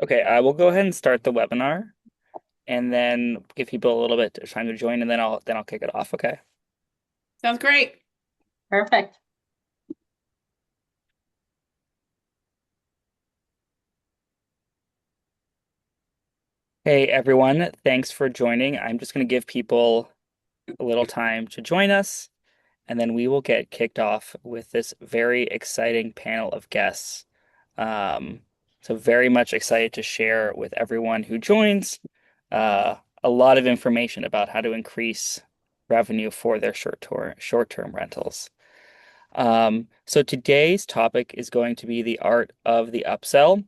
Okay, I will go ahead and start the webinar and then give people a little bit of time to join and then I'll kick it off, okay? Sounds great. Perfect. Hey everyone, thanks for joining. I'm just going to give people a little time to join us and then we will get kicked off with this very exciting panel of guests. Um, so very much excited to share with everyone who joins a lot of information about how to increase revenue for their short-term rentals. So today's topic is going to be the art of the upsell.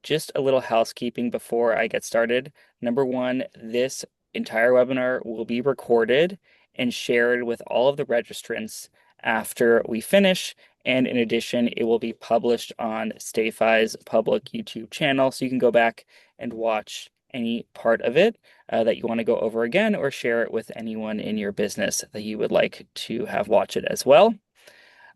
Just a little housekeeping before I get started. Number one, this entire webinar will be recorded and shared with all of the registrants after we finish. And in addition, it will be published on StayFi's public YouTube channel. So you can go back and watch any part of it that you want to go over again or share it with anyone in your business that you would like to have watch it as well.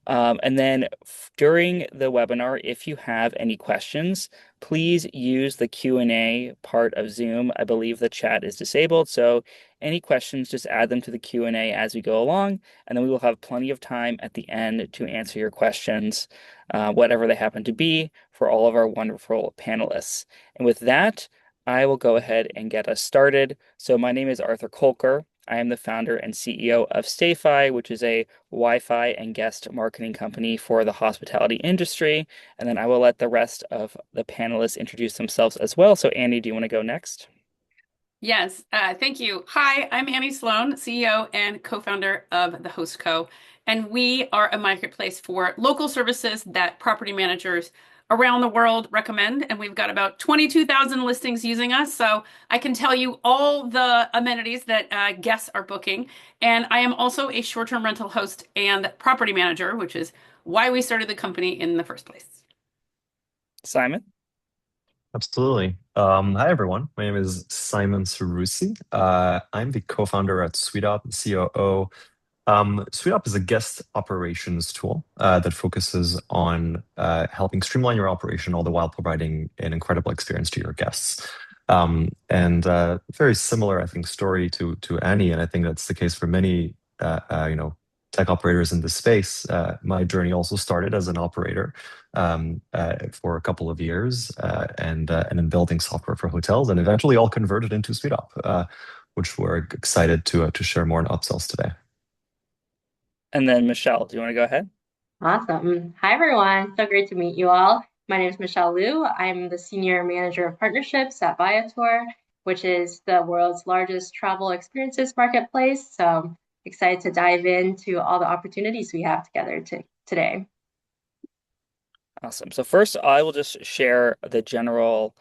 And then during the webinar, if you have any questions, please use the Q&A part of Zoom. I believe the chat is disabled, so any questions, just add them to the Q&A as we go along, and then we will have plenty of time at the end to answer your questions, whatever they happen to be, for all of our wonderful panelists. And with that, I will go ahead and get us started. So my name is Arthur Kolker. I am the founder and CEO of StayFi, which is a Wi-Fi and guest marketing company for the hospitality industry. And then I will let the rest of the panelists introduce themselves as well. So Andy, do you want to go next? Yes, thank you. Hi, I'm Annie Sloan, CEO and co-founder of the Host Co. And we are a marketplace for local services that property managers around the world recommend. And we've got about 22,000 listings using us. So I can tell you all the amenities that guests are booking. And I am also a short-term rental host and property manager, which is why we started the company in the first place. Simon? Absolutely. Hi, everyone. My name is Simon Sarusi. I'm the co-founder at SuiteOp and COO. SuiteOp is a guest operations tool that focuses on helping streamline your operation, all the while providing an incredible experience to your guests. And very similar, I think, story to Annie, and I think that's the case for many, tech operators in this space. My journey also started as an operator for a couple of years, and in building software for hotels, and eventually all converted into SuiteOp, which we're excited to share more on upsells today. And then Michelle, do you want to go ahead? Awesome. Hi, everyone. So great to meet you all. My name is Michelle Liu. I'm the Senior Manager of Partnerships at Viator, which is the world's largest travel experiences marketplace. So I'm excited to dive into all the opportunities we have together today. Awesome. So first, I will just share the general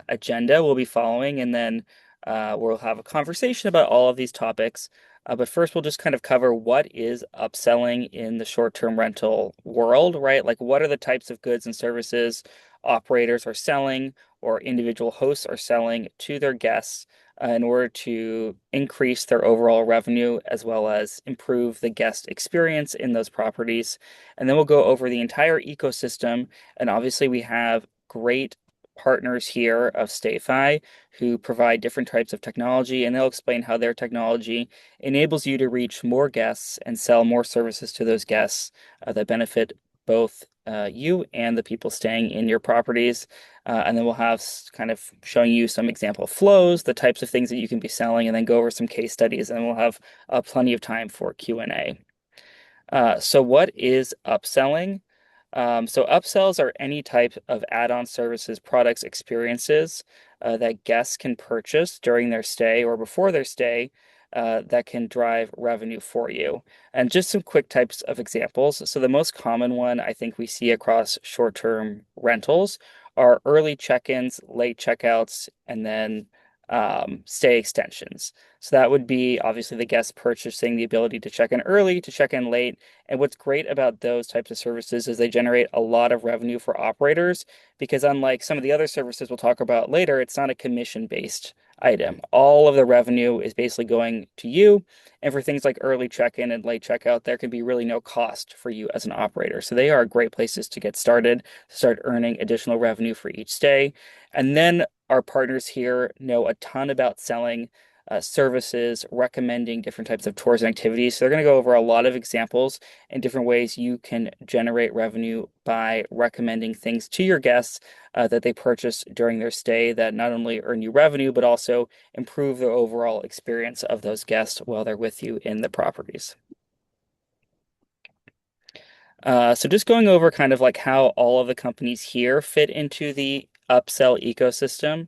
agenda we'll be following, and then we'll have a conversation about all of these topics. But first, we'll just kind of cover what is upselling in the short-term rental world, right? Like, what are the types of goods and services operators are selling or individual hosts are selling to their guests in order to increase their overall revenue as well as improve the guest experience in those properties. And then we'll go over the entire ecosystem. And obviously, we have great partners here of StayFi who provide different types of technology, and they'll explain how their technology enables you to reach more guests and sell more services to those guests that benefit both you and the people staying in your properties. And then we'll have kind of showing you some example flows, the types of things that you can be selling, and then go over some case studies, and we'll have plenty of time for Q&A. So what is upselling? So upsells are any type of add-on services, products, experiences that guests can purchase during their stay or before their stay that can drive revenue for you. And just some quick types of examples. So the most common one I think we see across short-term rentals are early check-ins, late checkouts, and then stay extensions. So that would be obviously the guest purchasing the ability to check in early, to check in late. And what's great about those types of services is they generate a lot of revenue for operators because unlike some of the other services we'll talk about later, it's not a commission-based item. All of the revenue is basically going to you. And for things like early check-in and late checkout, there can be really no cost for you as an operator. So they are great places to get started, to start earning additional revenue for each stay. And then our partners here know a ton about selling services, recommending different types of tours and activities. So they're going to go over a lot of examples and different ways you can generate revenue by recommending things to your guests that they purchase during their stay that not only earn you revenue, but also improve the overall experience of those guests while they're with you in the properties. So just going over kind of like how all of the companies here fit into the upsell ecosystem.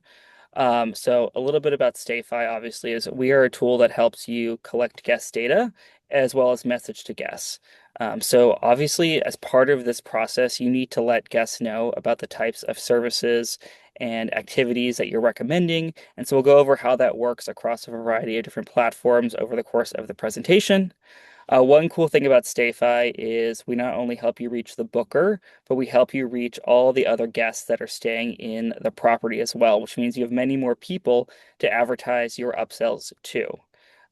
So a little bit about StayFi obviously is we are a tool that helps you collect guest data as well as message to guests. So obviously, as part of this process, you need to let guests know about the types of services and activities that you're recommending. And so we'll go over how that works across a variety of different platforms over the course of the presentation. One cool thing about StayFi is we not only help you reach the booker, but we help you reach all the other guests that are staying in the property as well, which means you have many more people to advertise your upsells to.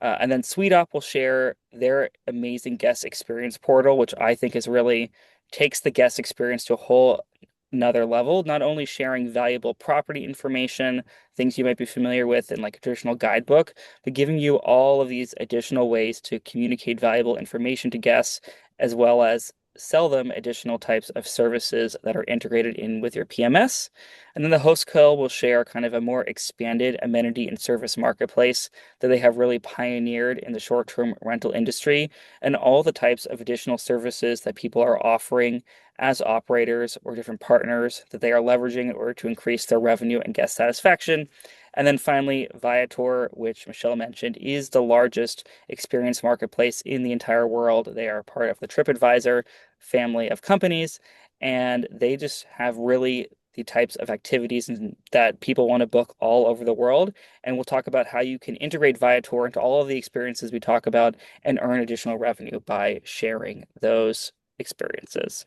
And then SuiteOp will share their amazing guest experience portal, which I think is really takes the guest experience to a whole another level, not only sharing valuable property information, things you might be familiar with in like a traditional guidebook, but giving you all of these additional ways to communicate valuable information to guests, as well as sell them additional types of services that are integrated in with your PMS. And then the host co will share kind of a more expanded amenity and service marketplace that they have really pioneered in the short-term rental industry and all the types of additional services that people are offering as operators or different partners that they are leveraging in order to increase their revenue and guest satisfaction. And then finally, Viator, which Michelle mentioned, is the largest experience marketplace in the entire world. They are part of the TripAdvisor family of companies, and they just have really the types of activities that people want to book all over the world. And we'll talk about how you can integrate Viator into all of the experiences we talk about and earn additional revenue by sharing those experiences.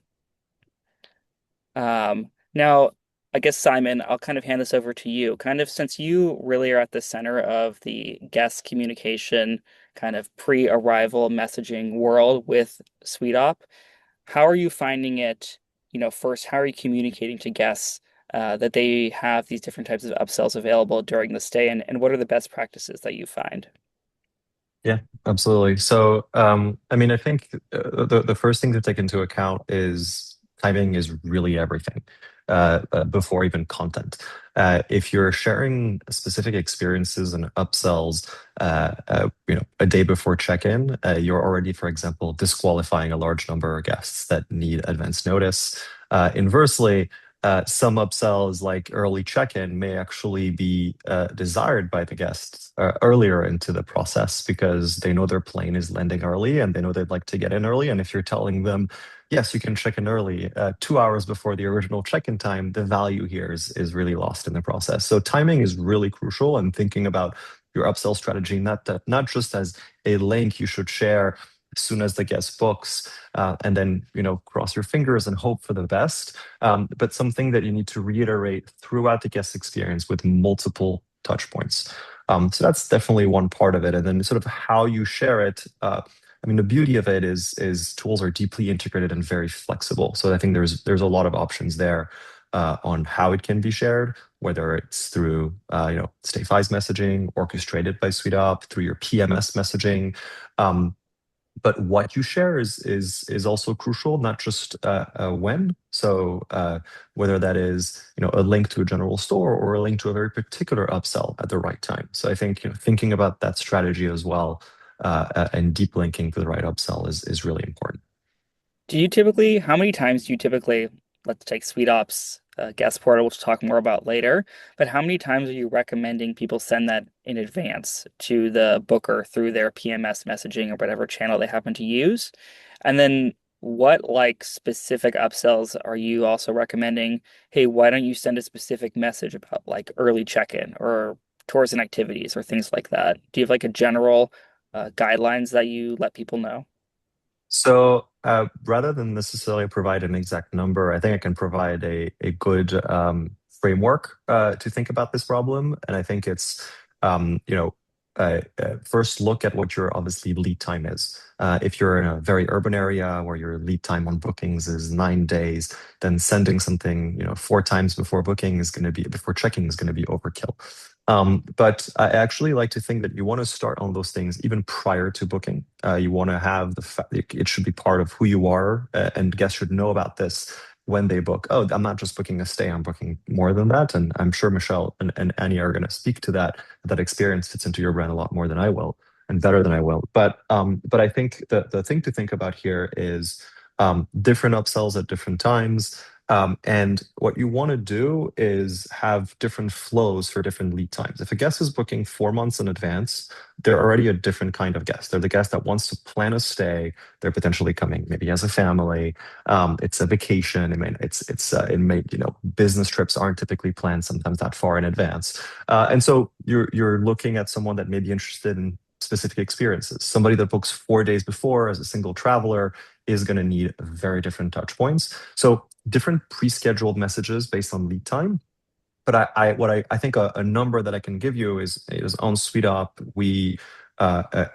Now, I guess Simon, I'll kind of hand this over to you. Kind of since you really are at the center of the guest communication, kind of pre-arrival messaging world with SuiteOp, how are you finding it? First, how are you communicating to guests that they have these different types of upsells available during the stay, and what are the best practices that you find? Yeah, absolutely. So, I mean, I think the first thing to take into account is timing is really everything before even content. If you're sharing specific experiences and upsells, a day before check-in, you're already, for example, disqualifying a large number of guests that need advance notice. Inversely, some upsells like early check-in may actually be desired by the guests earlier into the process because they know their plane is landing early and they know they'd like to get in early. And if you're telling them, yes, you can check in early 2 hours before the original check-in time, the value here is really lost in the process. So timing is really crucial, and thinking about your upsell strategy, not just as a link you should share as soon as the guest books, and then cross your fingers and hope for the best, but something that you need to reiterate throughout the guest experience with multiple touch points. So that's definitely one part of it. And then sort of how you share it. I mean, the beauty of it is tools are deeply integrated and very flexible. So I think there's a lot of options there on how it can be shared, whether it's through StayFi's messaging, orchestrated by SuiteOp, through your PMS messaging. But what you share is also crucial, not just when. So whether that is a link to a general store or a link to a very particular upsell at the right time. So I think thinking about that strategy as well and deep linking to the right upsell is really important. How many times do you typically, let's take SuiteOps guest portal, which we'll talk more about later, but how many times are you recommending people send that in advance to the booker through their PMS messaging or whatever channel they happen to use? And then what like specific upsells are you also recommending? Hey, why don't you send a specific message about like early check-in or tours and activities or things like that? Do you have like a general guidelines that you let people know? So rather than necessarily provide an exact number, I think I can provide a good framework to think about this problem. And I think it's first look at what your obviously lead time is. If you're in a very urban area where your lead time on bookings is 9 days, then sending something, 4 times before booking is going to be before checking is going to be overkill. But I actually like to think that you want to start on those things even prior to booking. You want to have the fact it should be part of who you are, and guests should know about this when they book. Oh, I'm not just booking a stay, I'm booking more than that. And I'm sure Michelle and Annie are going to speak to that. That experience fits into your brand a lot more than I will and better than I will. But I think the thing to think about here is different upsells at different times. And what you want to do is have different flows for different lead times. If a guest is booking 4 months in advance, they're already a different kind of guest. They're the guest that wants to plan a stay. They're potentially coming maybe as a family. It's a vacation. I mean, it may, business trips aren't typically planned sometimes that far in advance. And so you're looking at someone that may be interested in specific experiences. Somebody that books 4 days before as a single traveler is going to need very different touch points. So different pre-scheduled messages based on lead time. But I think a number that I can give you is on SuiteOp, we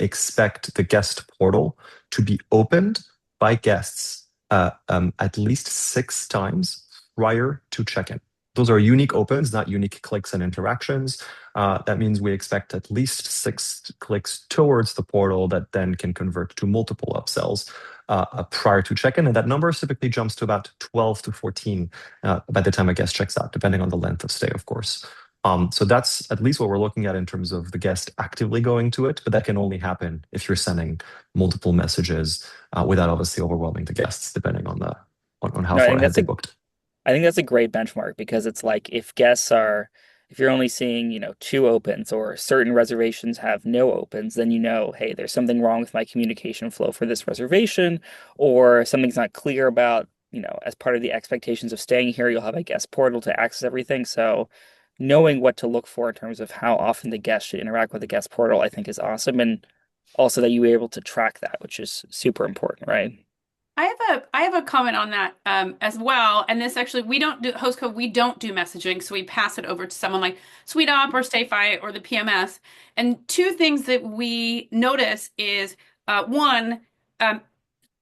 expect the guest portal to be opened by guests at least 6 times prior to check-in. Those are unique opens, not unique clicks and interactions. That means we expect at least 6 clicks towards the portal that then can convert to multiple upsells prior to check-in. And that number typically jumps to about 12 to 14 by the time a guest checks out, depending on the length of stay, of course. So that's at least what we're looking at in terms of the guest actively going to it, but that can only happen if you're sending multiple messages without obviously overwhelming the guests, depending on how No, I far think ahead that's they a booked. I think that's a great benchmark because it's like if you're only seeing, two opens or certain reservations have no opens, then hey, there's something wrong with my communication flow for this reservation, or something's not clear about, as part of the expectations of staying here, you'll have a guest portal to access everything. So knowing what to look for in terms of how often the guest should interact with the guest portal, I think is awesome. And also that you were able to track that, which is super important, right? I have a comment on that as well. And this actually, we don't do host code, we don't do messaging, so we pass it over to someone like SuiteOp or StayFi or the PMS. And two things that we notice is one, um,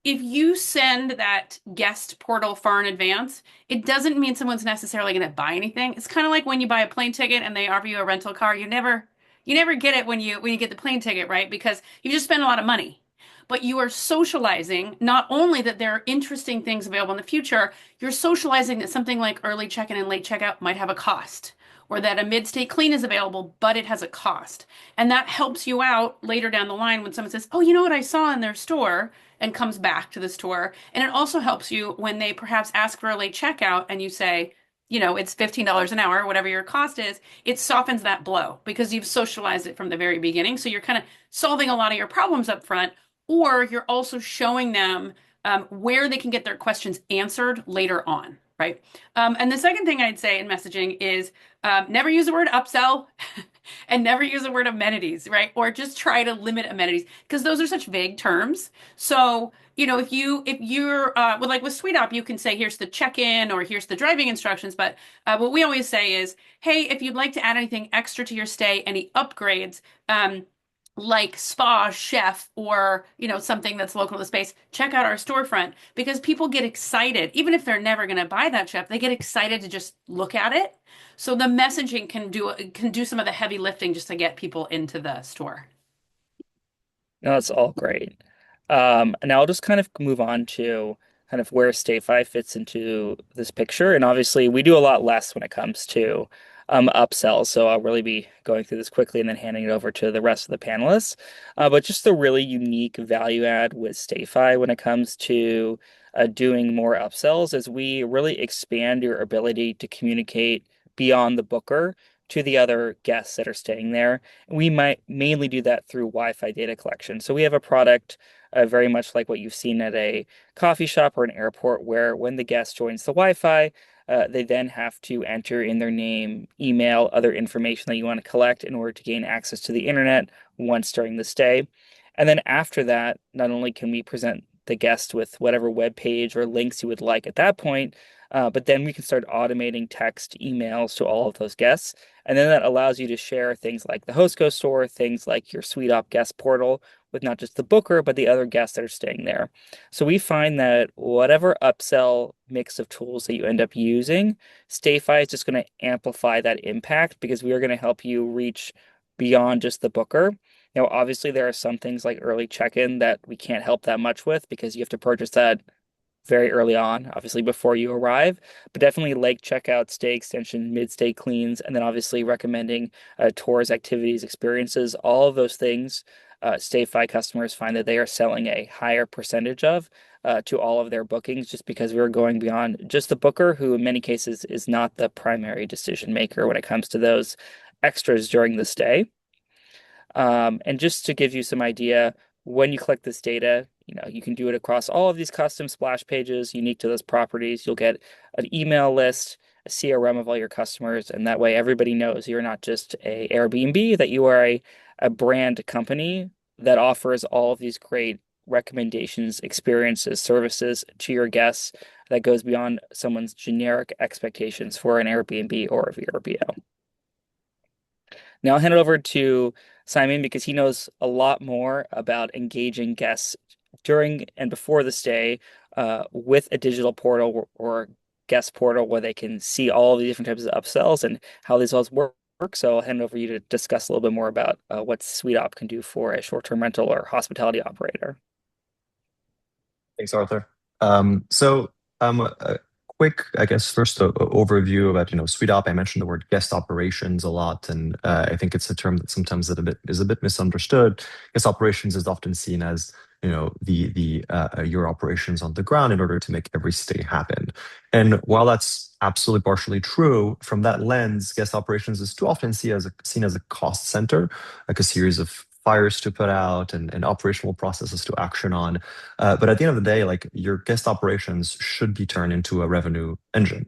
if you send that guest portal far in advance, it doesn't mean someone's necessarily going to buy anything. It's kind of like when you buy a plane ticket and they offer you a rental car. You never get it when you get the plane ticket, right? Because you just spend a lot of money. But you are socializing not only that there are interesting things available in the future, you're socializing that something like early check-in and late checkout might have a cost, or that a mid-stay clean is available, but it has a cost. And that helps you out later down the line when someone says, "Oh, you know what I saw in their store?" and comes back to the store. And it also helps you when they perhaps ask for a late checkout and you say, it's $15 an hour, whatever your cost is, it softens that blow because you've socialized it from the very beginning. So you're kind of solving a lot of your problems up front, or you're also showing them where they can get their questions answered later on, right? And the second thing I'd say in messaging is never use the word upsell and never use the word amenities, right? Or just try to limit amenities because those are such vague terms. So, if you're like with SuiteOp, you can say here's the check-in or here's the driving instructions. But what we always say is, hey, if you'd like to add anything extra to your stay, any upgrades, like spa, chef, or something that's local to the space, check out our storefront because people get excited. Even if they're never going to buy that chef, they get excited to just look at it. So the messaging can do some of the heavy lifting just to get people into the store. No, that's all great. Now I'll just kind of move on to kind of where StayFi fits into this picture. And obviously, we do a lot less when it comes to upsells. So I'll really be going through this quickly and then handing it over to the rest of the panelists. But just the really unique value add with StayFi when it comes to doing more upsells is we really expand your ability to communicate beyond the booker to the other guests that are staying there. We might mainly do that through Wi-Fi data collection. So we have a product very much like what you've seen at a coffee shop or an airport, where when the guest joins the Wi-Fi, they then have to enter in their name, email, other information that you want to collect in order to gain access to the internet once during the stay. And then after that, not only can we present the guest with whatever web page or links you would like at that point, But then we can start automating text, emails to all of those guests. And then that allows you to share things like the Hostco store, things like your SuiteOp guest portal with not just the booker, but the other guests that are staying there. So we find that whatever upsell mix of tools that you end up using, StayFi is just going to amplify that impact because we are going to help you reach beyond just the booker. Obviously, there are some things like early check-in that we can't help that much with because you have to purchase that very early on, obviously before you arrive, but definitely lake checkout, stay extension, mid-stay cleans, and then obviously recommending tours, activities, experiences, all of those things. StayFi customers find that they are selling a higher percentage of to all of their bookings just because we're going beyond just the booker, who in many cases is not the primary decision maker when it comes to those extras during the stay. And just to give you some idea, when you collect this data, you can do it across all of these custom splash pages unique to those properties. You'll get an email list, a CRM of all your customers, and that way everybody knows you're not just a Airbnb, that you are a brand company that offers all of these great recommendations, experiences, services to your guests that goes beyond someone's generic expectations for an Airbnb or a VRBO. Now I'll hand it over to Simon because he knows a lot more about engaging guests during and before the stay with a digital portal or guest portal where they can see all of the different types of upsells and how these all work. So I'll hand it over to you to discuss a little bit more about what SuiteOp can do for a short-term rental or hospitality operator. Thanks, Arthur. A quick, I guess, first overview about SuiteOp. I mentioned the word guest operations a lot, and I think it's a term that sometimes is a bit misunderstood. Guest operations is often seen as the your operations on the ground in order to make every stay happen. And while that's absolutely partially true, from that lens, guest operations is too often seen as a cost center, like a series of fires to put out and operational processes to action on. But at the end of the day, like your guest operations should be turned into a revenue engine.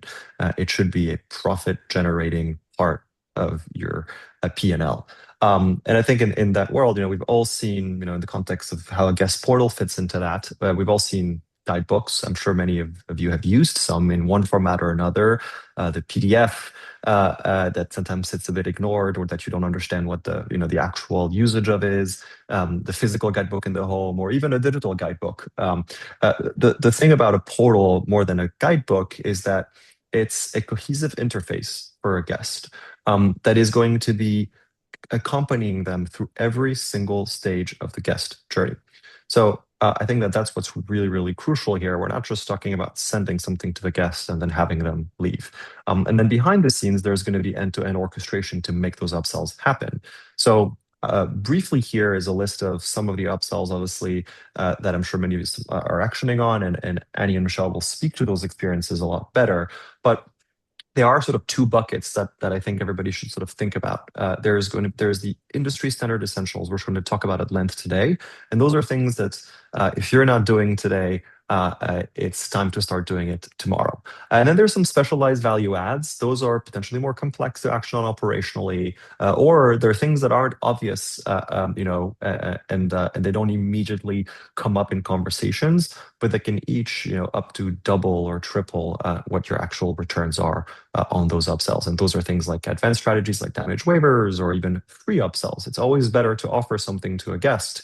It should be a profit generating part of your P&L. And I think in that world, we've all seen, in the context of how a guest portal fits into that, we've all seen guidebooks. I'm sure many of you have used some in one format or another. The PDF that sometimes sits a bit ignored, or that you don't understand what the actual usage of is. The physical guidebook in the home, or even a digital guidebook. The thing about a portal more than a guidebook is that it's a cohesive interface for a guest that is going to be accompanying them through every single stage of the guest journey. So I think that's what's really, really crucial here. We're not just talking about sending something to the guests and then having them leave. And then behind the scenes, there's going to be end-to-end orchestration to make those upsells happen. So briefly here is a list of some of the upsells, obviously, that I'm sure many of you are actioning on, and Annie and Michelle will speak to those experiences a lot better. But there are sort of two buckets that I think everybody should sort of think about. There's the industry standard essentials, which we're going to talk about at length today, and those are things that if you're not doing today, it's time to start doing it tomorrow. And then there's some specialized value adds. Those are potentially more complex to action on operationally, or there are things that aren't obvious, and they don't immediately come up in conversations, but they can each, up to double or triple what your actual returns are on those upsells. And those are things like advanced strategies like damage waivers or even free upsells. It's always better to offer something to a guest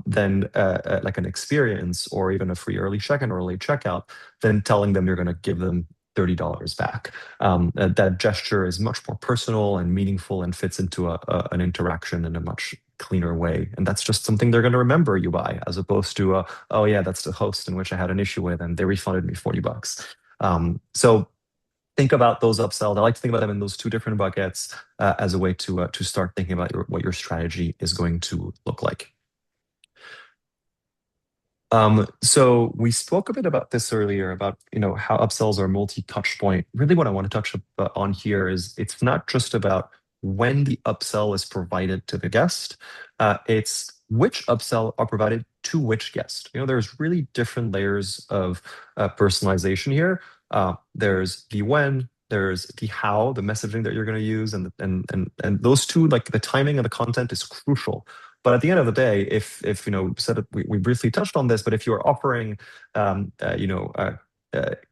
than like an experience or even a free early check-in or late checkout than telling them you're going to give them $30 back. That gesture is much more personal and meaningful and fits into an interaction in a much cleaner way. And that's just something they're going to remember you by, as opposed to, oh yeah, that's the host in which I had an issue with and they refunded me $40. So think about those upsells. I like to think about them in those two different buckets as a way to start thinking about what your strategy is going to look like. So we spoke a bit about this earlier about how upsells are multi-touch point. Really, what I want to touch on here is it's not just about when the upsell is provided to the guest. It's which upsell are provided to which guest. There's really different layers of personalization here. There's the when, there's the how, the messaging that you're going to use, and those two, like the timing and the content, is crucial. But at the end of the day, if we briefly touched on this, but if you are offering,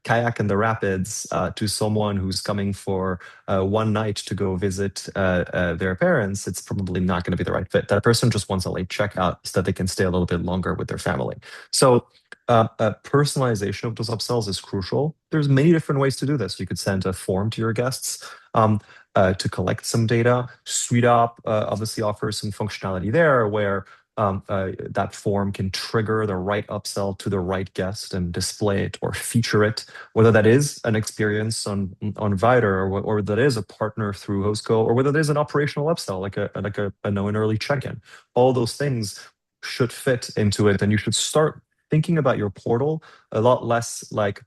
kayak in the rapids to someone who's coming for one night to go visit their parents, it's probably not going to be the right fit. That person just wants a late checkout so that they can stay a little bit longer with their family. So personalization of those upsells is crucial. There's many different ways to do this. You could send a form to your guests to collect some data. SuiteOp obviously offers some functionality there where that form can trigger the right upsell to the right guest and display it or feature it, whether that is an experience on Viator or that is a partner through Hostco, or whether there's an operational upsell like a know and early check-in. All those things should fit into it, and you should start thinking about your portal a lot less like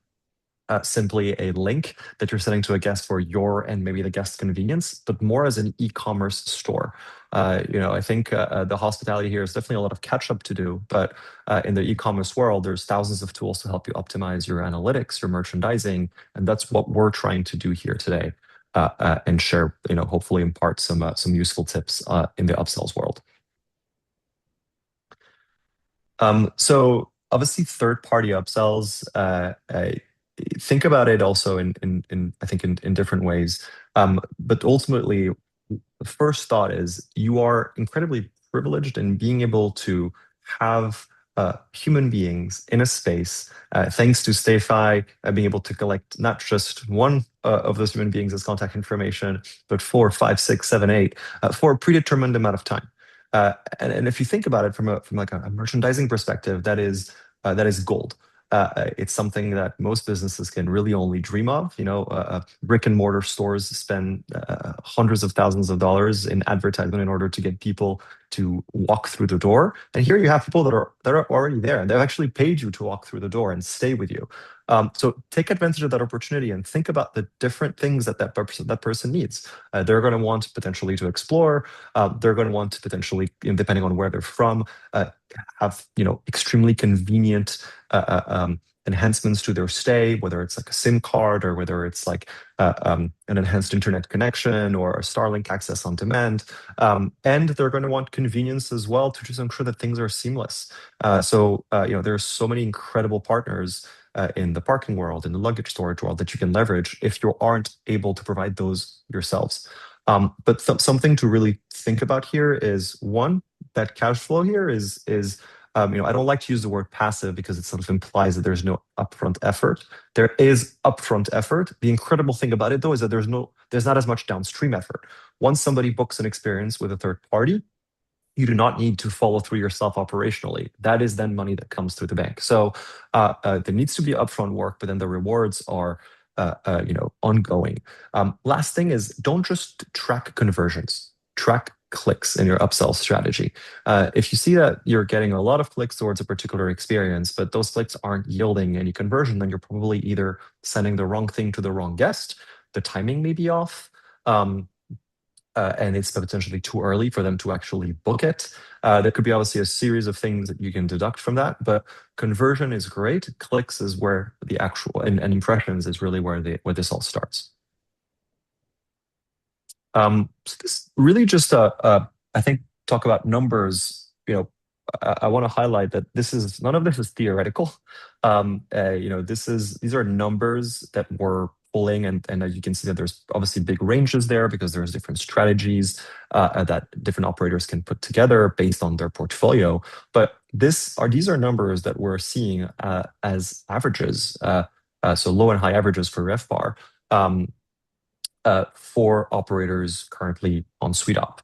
simply a link that you're sending to a guest for your and maybe the guest's convenience, but more as an e-commerce store. I think the hospitality here is definitely a lot of catch up to do, but in the e-commerce world, there's thousands of tools to help you optimize your analytics, your merchandising, and that's what we're trying to do here today, and share, hopefully impart some useful tips in the upsells world. So obviously, third-party upsells. Think about it also in I think in different ways. But ultimately, the first thought is you are incredibly privileged in being able to have human beings in a space, thanks to StayFi, being able to collect not just one of those human beings as contact information, but four, five, six, seven, eight, for a predetermined amount of time. And if you think about it from like a merchandising perspective, that is gold. It's something that most businesses can really only dream of. Brick and mortar stores spend hundreds of thousands of dollars in advertisement in order to get people to walk through the door. And here you have people that are already there, and they've actually paid you to walk through the door and stay with you. So take advantage of that opportunity and think about the different things that person needs. They're going to want potentially to explore. They're going to want to potentially, depending on where they're from, have extremely convenient enhancements to their stay, whether it's like a SIM card or whether it's like an enhanced internet connection or a Starlink access on demand. And they're going to want convenience as well to just ensure that things are seamless. There's so many incredible partners in the parking world, in the luggage storage world that you can leverage if you aren't able to provide those yourselves. But something to really think about here is one, that cash flow here is I don't like to use the word passive because it sort of implies that there's no upfront effort. There is upfront effort. The incredible thing about it though is that there's not as much downstream effort. Once somebody books an experience with a third party, you do not need to follow through yourself operationally. That is then money that comes through the bank. So there needs to be upfront work, but then the rewards are ongoing. Last thing is don't just track conversions, track clicks in your upsell strategy. If you see that you're getting a lot of clicks towards a particular experience, but those clicks aren't yielding any conversion, then you're probably either sending the wrong thing to the wrong guest, the timing may be off, and it's potentially too early for them to actually book it. There could be obviously a series of things that you can deduct from that, but conversion is great. Clicks is where the actual and impressions is really where this all starts. So this really just I think talk about numbers. I want to highlight that none of this is theoretical. These are numbers that we're pulling, and as you can see that there's obviously big ranges there because there's different strategies that different operators can put together based on their portfolio. But these are numbers that we're seeing as averages, so low and high averages for RevPAR. For operators currently on SuiteOp.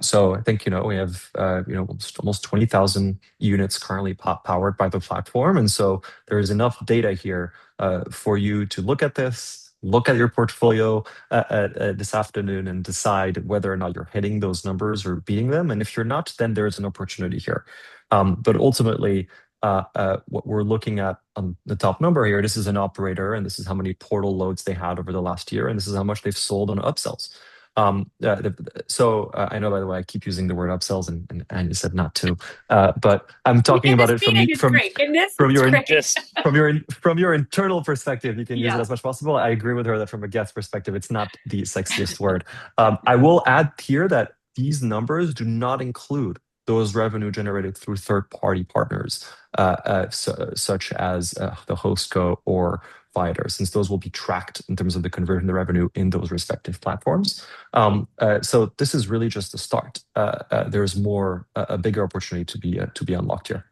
So I think we have almost 20,000 units currently powered by the platform, and so there is enough data here for you to look at this, look at your portfolio this afternoon, and decide whether or not you're hitting those numbers or beating them. And if you're not, then there is an opportunity here. But ultimately, what we're looking at on the top number here, this is an operator, and this is how many portal loads they had over the last year, and this is how much they've sold on upsells. So I know, by the way, I keep using the word upsells, and you said not to, but I'm talking about it from your internal perspective. You can use it as much as possible. I agree with her that from a guest perspective, it's not the sexiest word. I will add here that these numbers do not include those revenue generated through third-party partners, such as the Hostco or Viator, since those will be tracked in terms of the conversion, the revenue in those respective platforms. So this is really just the start. There's more a bigger opportunity to be unlocked here.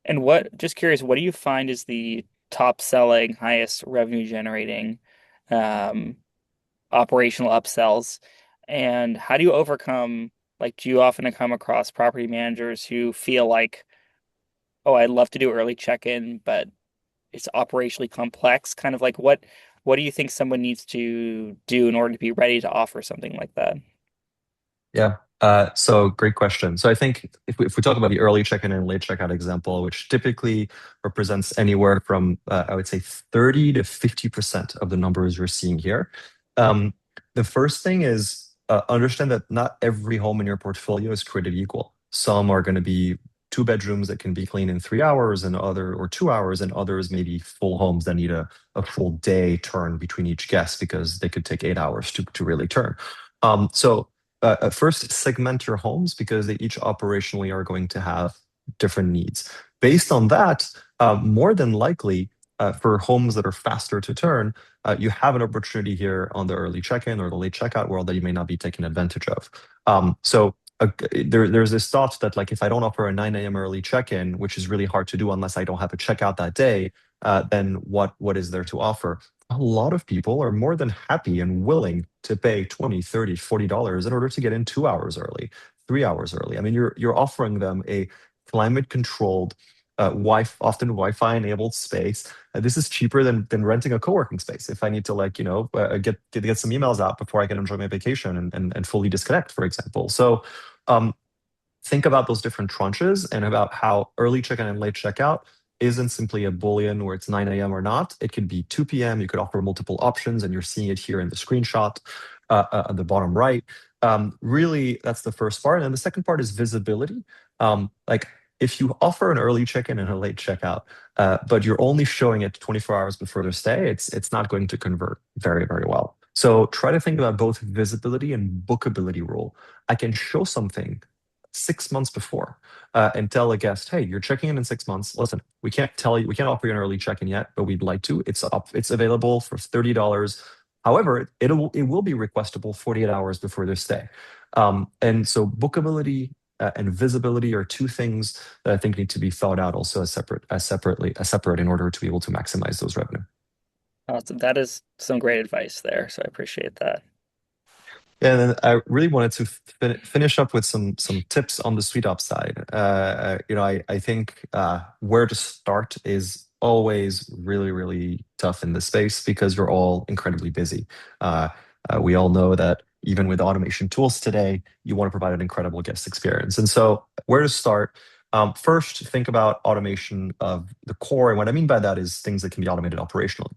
And just curious, what do you find is the top selling, highest revenue generating um, operational upsells? And how do you overcome, like, do you often come across property managers who feel like, oh, I'd love to do early check-in, but it's operationally complex? Kind of like what do you think someone needs to do in order to be ready to offer something like that? Yeah. So great question. So I think if we talk about the early check-in and late checkout example, which typically represents anywhere from I would say 30 to 50% of the numbers you're seeing here. Um, the first thing is understand that not every home in your portfolio is created equal. Some are going to be two bedrooms that can be cleaned in 3 hours, and other or 2 hours, and others maybe full homes that need a full day turn between each guest because they could take 8 hours to really turn. So first segment your homes because they each operationally are going to have different needs. Based on that, more than likely, for homes that are faster to turn, you have an opportunity here on the early check-in or the late checkout world that you may not be taking advantage of. There's this thought that like if I don't offer a 9 a.m. early check-in, which is really hard to do unless I don't have a checkout that day, then what is there to offer? A lot of people are more than happy and willing to pay 20, 30, $40 in order to get in 2 hours early, 3 hours early. I mean, you're offering them a climate controlled, often Wi-Fi enabled space. This is cheaper than renting a co-working space if I need to like, get some emails out before I can enjoy my vacation and fully disconnect, for example. So um, think about those different tranches and about how early checkout and late checkout isn't simply a boolean where it's 9 a.m. or not. It could be 2 p.m. You could offer multiple options, and you're seeing it here in the screenshot on the bottom right. Really, that's the first part. And the second part is visibility. Like if you offer an early check-in and a late checkout, but you're only showing it 24 hours before their stay, it's not going to convert very, very well. So try to think about both visibility and bookability rule. I can show something 6 months before and tell a guest, hey, you're checking in 6 months. Listen, we can't tell you, we can't offer you an early check-in yet, but we'd like to. It's available for $30. However, it will be requestable 48 hours before their stay. And so bookability and visibility are two things that I think need to be thought out also as separate in order to be able to maximize those revenue. Awesome. That is some great advice there, so I appreciate that. And then I really wanted to finish up with some tips on the SuiteOp side. I think where to start is always really, really tough in this space because you're all incredibly busy. We all know that even with automation tools today, you want to provide an incredible guest experience. And so, where to start? First, think about automation of the core. And what I mean by that is things that can be automated operationally.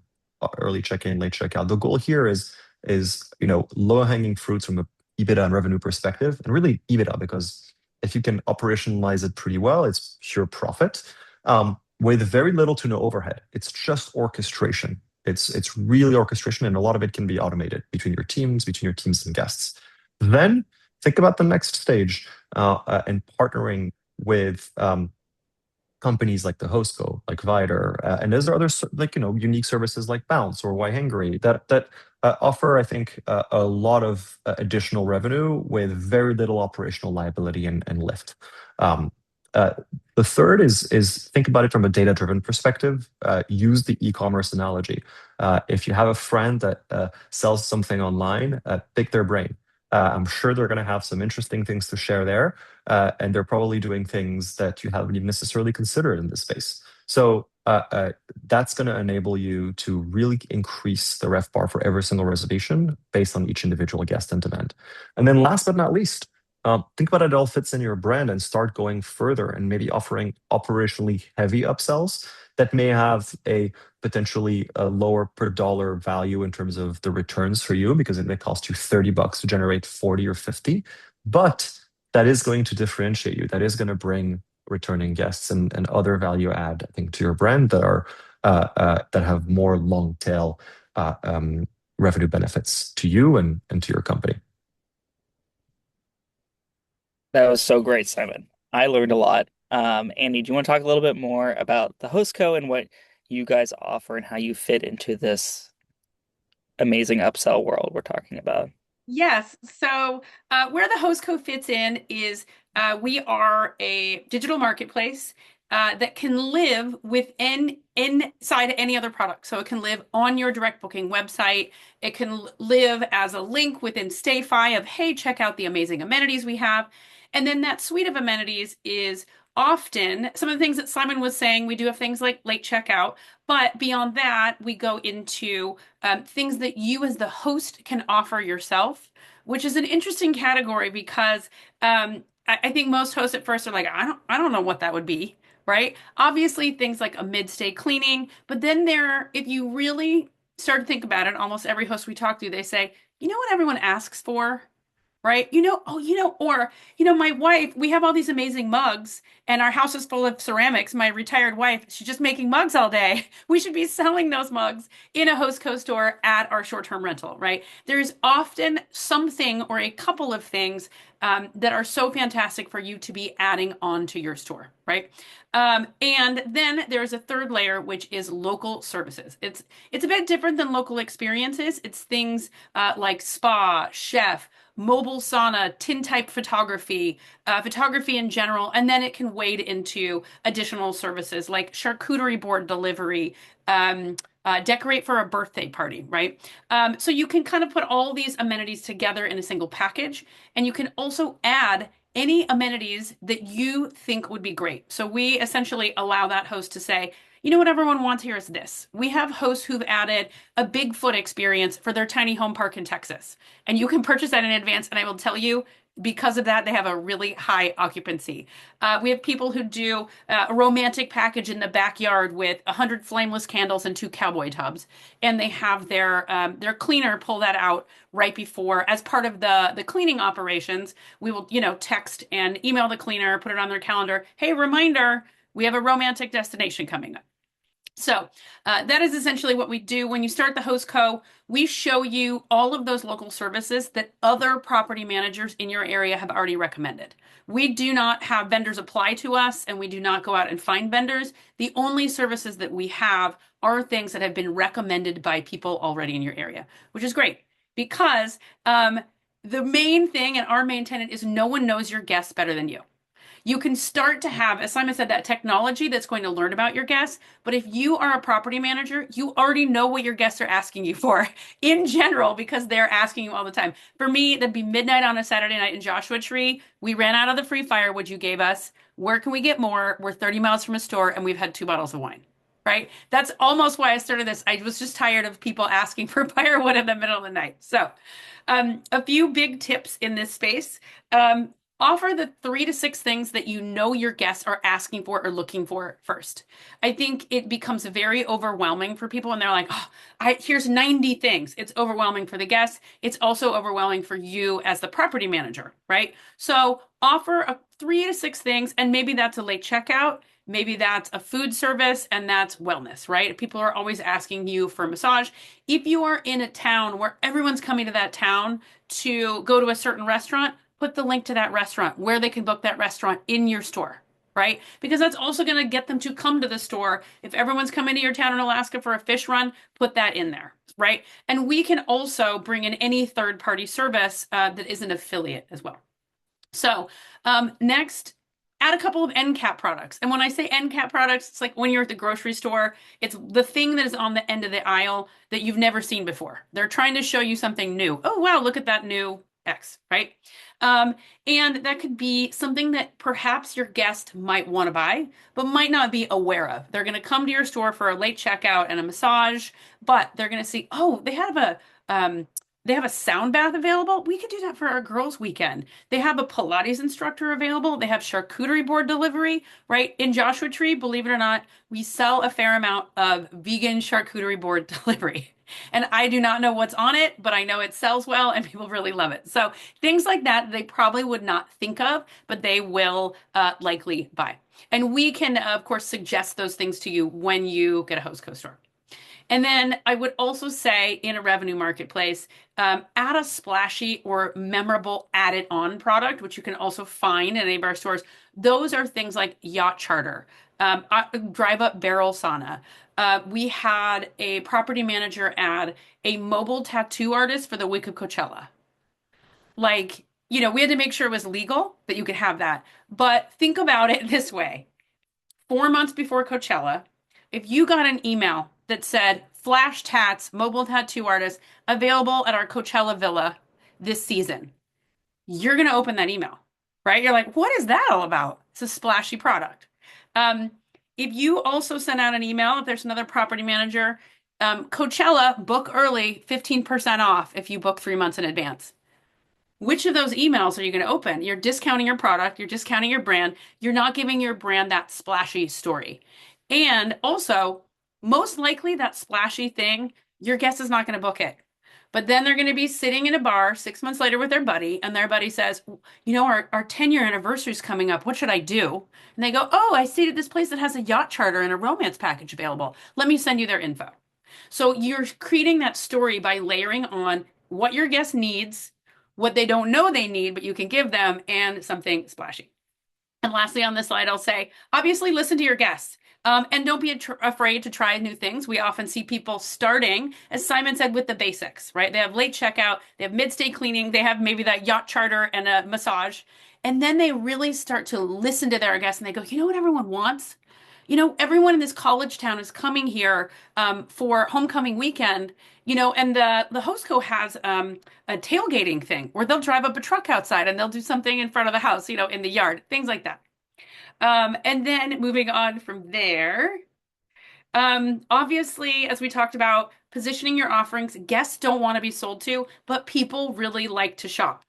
Early check-in, late checkout. The goal here is low hanging fruits from a EBITDA and revenue perspective, and really EBITDA because if you can operationalize it pretty well, it's pure profit with very little to no overhead. It's just orchestration. It's really orchestration, and a lot of it can be automated between your teams and guests. Then think about the next stage and partnering with companies like the Hostco, like Viator, and there's other unique services like Bounce or Waihangery that offer, I think, a lot of additional revenue with very little operational liability and lift. Um, uh, the third is think about it from a data-driven perspective. Use the e-commerce analogy. If you have a friend that sells something online, pick their brain. I'm sure they're going to have some interesting things to share there, and they're probably doing things that you haven't even necessarily considered in this space. So that's going to enable you to really increase the ref bar for every single reservation based on each individual guest and demand. And then last but not least, think about it all fits in your brand and start going further and maybe offering operationally heavy upsells that may have a potentially a lower per dollar value in terms of the returns for you because it may cost you $30 to generate 40 or 50. But that is going to differentiate you. That is going to bring returning guests and other value add, I think, to your brand that are that have more long tail revenue benefits to you and to your company. That was so great, Simon. I learned a lot. Andy, do you want to talk a little bit more about the Host Co and what you guys offer and how you fit into this amazing upsell world we're talking about. Yes. So, where the host code fits in is we are a digital marketplace that can live within inside any other product. So it can live on your direct booking website. It can live as a link within StayFi of, hey, check out the amazing amenities we have. And then that suite of amenities is often some of the things that Simon was saying. We do have things like late checkout, but beyond that, we go into things that you as the host can offer yourself, which is an interesting category because I think most hosts at first are like, I don't know what that would be, right? Obviously, things like a mid-stay cleaning, but then if you really start to think about it, almost every host we talk to, they say, you know what everyone asks for? Right? My wife, we have all these amazing mugs and our house is full of ceramics. My retired wife, she's just making mugs all day. We should be selling those mugs in a host co-store at our short-term rental, right? There's often something or a couple of things that are so fantastic for you to be adding on to your store, right? And then there's a third layer, which is local services. It's a bit different than local experiences. It's things like spa, chef, mobile sauna, tintype photography, photography in general, and then it can wade into additional services like charcuterie board delivery, decorate for a birthday party, right? So you can kind of put all these amenities together in a single package, and you can also add any amenities that you think would be great. So we essentially allow that host to say, you know what everyone wants here is this. We have hosts who've added a Bigfoot experience for their tiny home park in Texas. And you can purchase that in advance. And I will tell you, because of that, they have a really high occupancy. We have people who do a romantic package in the backyard with 100 flameless candles and 2 cowboy tubs, and they have their cleaner pull that out right before, as part of the cleaning operations. We will, text and email the cleaner, put it on their calendar. Hey, reminder, we have a romantic destination coming up. So that is essentially what we do. When you start the host co, we show you all of those local services that other property managers in your area have already recommended. We do not have vendors apply to us, and we do not go out and find vendors. The only services that we have are things that have been recommended by people already in your area, which is great because the main thing and our main tenet is no one knows your guests better than you. You can start to have, as Simon said, that technology that's going to learn about your guests. But if you are a property manager, you already know what your guests are asking you for in general because they're asking you all the time. For me, that'd be midnight on a Saturday night in Joshua Tree. We ran out of the free firewood you gave us. Where can we get more? We're 30 miles from a store and we've had 2 bottles of wine. Right? That's almost why I started this. I was just tired of people asking for firewood in the middle of the night. So, a few big tips in this space. Offer the 3 to 6 things that you know your guests are asking for or looking for first. I think it becomes very overwhelming for people and they're like, oh, here's 90 things. It's overwhelming for the guests. It's also overwhelming for you as the property manager, right? So offer 3 to 6 things, and maybe that's a late checkout. Maybe that's a food service, and that's wellness, right? People are always asking you for a massage. If you are in a town where everyone's coming to that town to go to a certain restaurant, put the link to that restaurant, where they can book that restaurant in your store, right? Because that's also going to get them to come to the store. If everyone's coming to your town in Alaska for a fish run, put that in there, right? And we can also bring in any third-party service that is an affiliate as well. So next, add a couple of end cap products. And when I say end cap products, it's like when you're at the grocery store, it's the thing that is on the end of the aisle that you've never seen before. They're trying to show you something new. Oh, wow, look at that new X, right? And that could be something that perhaps your guest might want to buy, but might not be aware of. They're going to come to your store for a late checkout and a massage, but they're going to see, oh, they have a sound bath available. We could do that for our girls' weekend. They have a Pilates instructor available. They have charcuterie board delivery, right? In Joshua Tree, believe it or not, we sell a fair amount of vegan charcuterie board delivery. And I do not know what's on it, but I know it sells well and people really love it. So things like that, they probably would not think of, but they will likely buy. And we can, of course, suggest those things to you when you get a host co-store. And then I would also say in a revenue marketplace, add a splashy or memorable added on product, which you can also find in any of our stores. Those are things like yacht charter, Drive Up Barrel Sauna. We had a property manager add a mobile tattoo artist for the week of Coachella. Like, we had to make sure it was legal that you could have that. But think about it this way. 4 months before Coachella, if you got an email that said flash tats, mobile tattoo artist available at our Coachella villa this season, you're going to open that email, right? You're like, what is that all about? It's a splashy product. Um, if you also send out an email, if there's another property manager, Coachella, book early, 15% off if you book 3 months in advance. Which of those emails are you going to open? You're discounting your product, you're discounting your brand, you're not giving your brand that splashy story. And also, most likely that splashy thing, your guest is not going to book it. But then they're going to be sitting in a bar 6 months later with their buddy, and their buddy says, our 10-year anniversary is coming up. What should I do? And they go, oh, I stayed at this place that has a yacht charter and a romance package available. Let me send you their info. So you're creating that story by layering on what your guest needs, what they don't know they need, but you can give them, and something splashy. And lastly, on this slide, I'll say, obviously, listen to your guests. And don't be afraid to try new things. We often see people starting, as Simon said, with the basics, right? They have late checkout, they have mid-stay cleaning, they have maybe that yacht charter and a massage. And then they really start to listen to their guests and they go, you know what everyone wants? Everyone in this college town is coming here for homecoming weekend, and the Hostco has a tailgating thing where they'll drive up a truck outside and they'll do something in front of the house, in the yard, things like that. And then moving on from there, obviously, as we talked about, positioning your offerings, guests don't want to be sold to, but people really like to shop.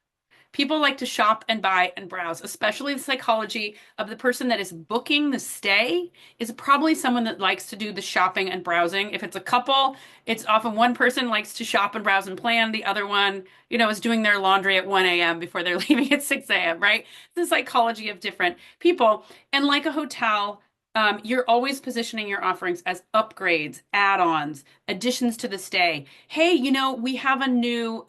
People like to shop and buy and browse, especially the psychology of the person that is booking the stay is probably someone that likes to do the shopping and browsing. If it's a couple, it's often one person likes to shop and browse and plan. The other one, is doing their laundry at 1 a.m. before they're leaving at 6 a.m., right? The psychology of different people. And like a hotel, you're always positioning your offerings as upgrades, add-ons, additions to the stay. Hey, we have a new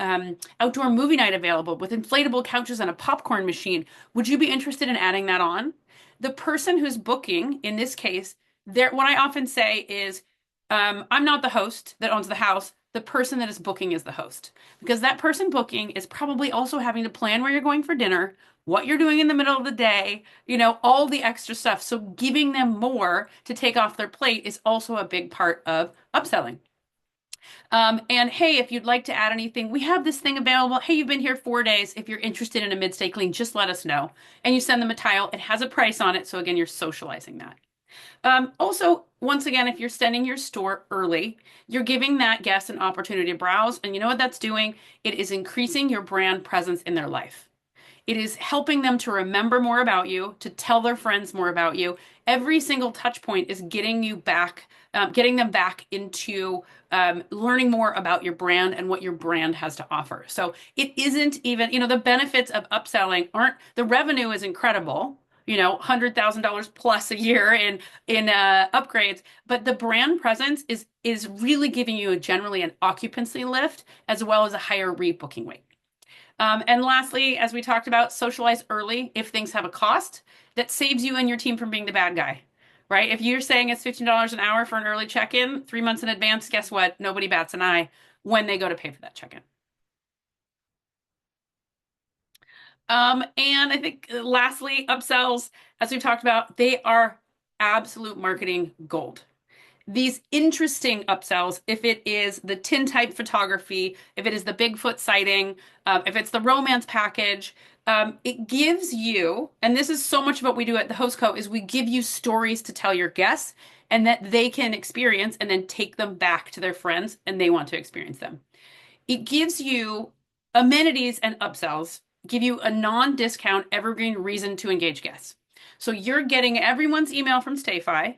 outdoor movie night available with inflatable couches and a popcorn machine. Would you be interested in adding that on? The person who's booking, in this case, what I often say is, I'm not the host that owns the house. The person that is booking is the host. Because that person booking is probably also having to plan where you're going for dinner, what you're doing in the middle of the day, all the extra stuff. So giving them more to take off their plate is also a big part of upselling. And hey, if you'd like to add anything, we have this thing available. Hey, you've been here 4 days. If you're interested in a mid-stay clean, just let us know. And you send them a tile. It has a price on it. So again, you're socializing that. Also, once again, if you're sending your store early, you're giving that guest an opportunity to browse. And you know what that's doing? It is increasing your brand presence in their life. It is helping them to remember more about you, to tell their friends more about you. Every single touch point is getting them back into learning more about your brand and what your brand has to offer. So it isn't even, the benefits of upselling the revenue is incredible. $100,000 plus a year in upgrades, but the brand presence is really giving you generally an occupancy lift as well as a higher rebooking rate. And lastly, as we talked about, socialize early if things have a cost that saves you and your team from being the bad guy, right? If you're saying it's $15 an hour for an early check-in 3 months in advance, guess what? Nobody bats an eye when they go to pay for that check-in. And I think lastly, upsells, as we've talked about, they are absolute marketing gold. These interesting upsells, if it is the tintype photography, if it is the Bigfoot sighting, if it's the romance package, it gives you, and this is so much of what we do at the Hostco, is we give you stories to tell your guests and that they can experience and then take them back to their friends and they want to experience them. It gives you amenities and upsells, give you a non-discount evergreen reason to engage guests. So you're getting everyone's email from StayFi.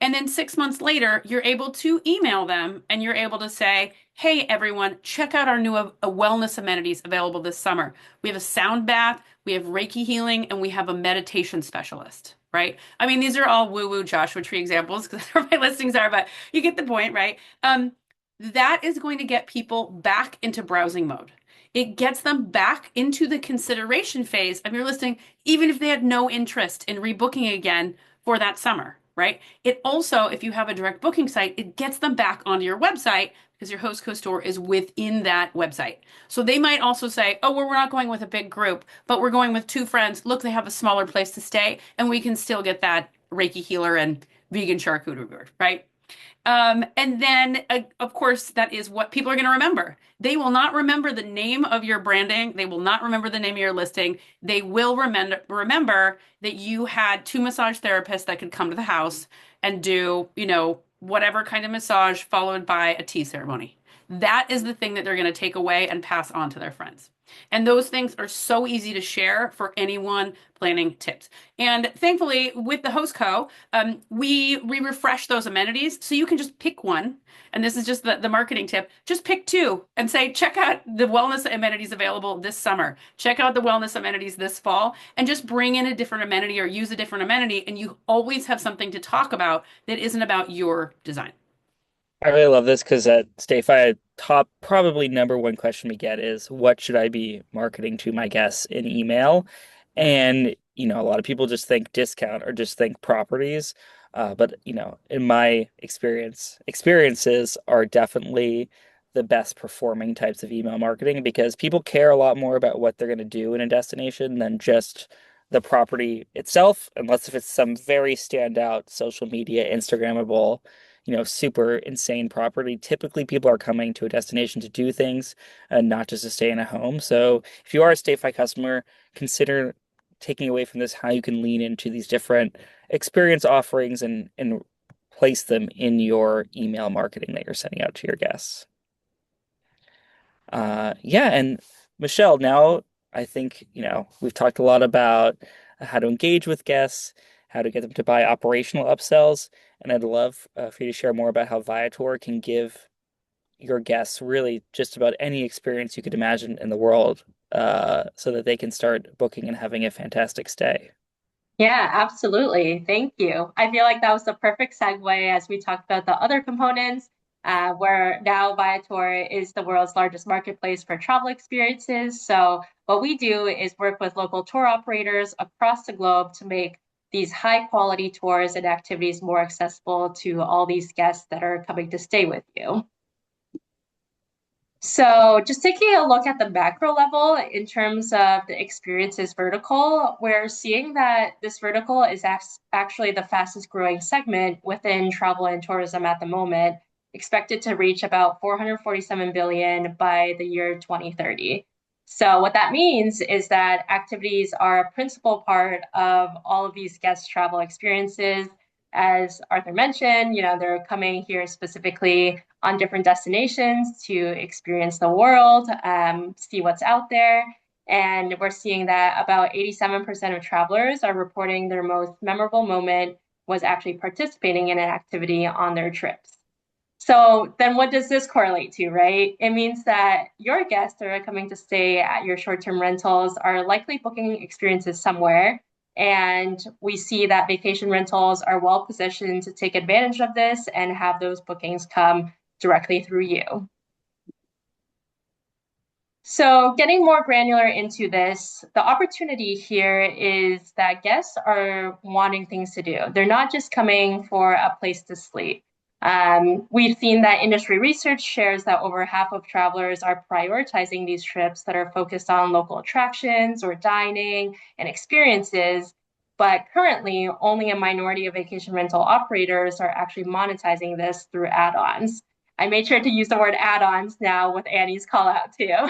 And then 6 months later, you're able to email them and you're able to say, hey, everyone, check out our new wellness amenities available this summer. We have a sound bath, we have Reiki healing, and we have a meditation specialist, right? I mean, these are all woo-woo Joshua Tree examples because that's where my listings are, but you get the point, right? That is going to get people back into browsing mode. It gets them back into the consideration phase of your listing, even if they had no interest in rebooking again for that summer. right? It also, if you have a direct booking site, it gets them back onto your website because your host co-store is within that website. So they might also say, oh, well, we're not going with a big group, but we're going with two friends. Look, they have a smaller place to stay, and we can still get that Reiki healer and vegan charcuterie board, right? And then, of course, that is what people are going to remember. They will not remember the name of your branding. They will not remember the name of your listing. They will remember that you had two massage therapists that could come to the house and do, whatever kind of massage followed by a tea ceremony. That is the thing that they're going to take away and pass on to their friends. And those things are so easy to share for anyone planning tips. And thankfully, with the Host Co, we refresh those amenities. So you can just pick one. And this is just the marketing tip. Just pick two and say, check out the wellness amenities available this summer. Check out the wellness amenities this fall. And just bring in a different amenity or use a different amenity. And you always have something to talk about that isn't about your design. I really love this because at StayFi, top probably number one question we get is what should I be marketing to my guests in email? And, a lot of people just think discount or just think properties. But, in my experiences are definitely the best performing types of email marketing because people care a lot more about what they're going to do in a destination than just the property itself, unless if it's some very standout social media, Instagrammable super insane property. Typically, people are coming to a destination to do things and not just to stay in a home. So, if you are a StayFi customer, consider taking away from this how you can lean into these different experience offerings and place them in your email marketing that you're sending out to your guests. Yeah, and Michelle, now I think, we've talked a lot about how to engage with guests, how to get them to buy operational upsells, and I'd love for you to share more about how Viator can give your guests really just about any experience you could imagine in the world, so that they can start booking and having a fantastic stay. Yeah, absolutely. Thank you. I feel like that was the perfect segue as we talked about the other components, where now Viator is the world's largest marketplace for travel experiences. So, what we do is work with local tour operators across the globe to make these high quality tours and activities more accessible to all these guests that are coming to stay with you. So just taking a look at the macro level in terms of the experiences vertical, we're seeing that this vertical is actually the fastest growing segment within travel and tourism at the moment, expected to reach about 447 billion by the year 2030. So what that means is that activities are a principal part of all of these guest travel experiences. As Arthur mentioned, they're coming here specifically on different destinations to experience the world, see what's out there. And we're seeing that about 87% of travelers are reporting their most memorable moment was actually participating in an activity on their trips. So then what does this correlate to, right? It means that your guests that are coming to stay at your short-term rentals are likely booking experiences somewhere. And we see that vacation rentals are well positioned to take advantage of this and have those bookings come directly through you. So getting more granular into this, the opportunity here is that guests are wanting things to do. They're not just coming for a place to sleep. We've seen that industry research shares that over half of travelers are prioritizing these trips that are focused on local attractions or dining and experiences. But currently, only a minority of vacation rental operators are actually monetizing this through add-ons. I made sure to use the word add-ons now with Annie's call out too,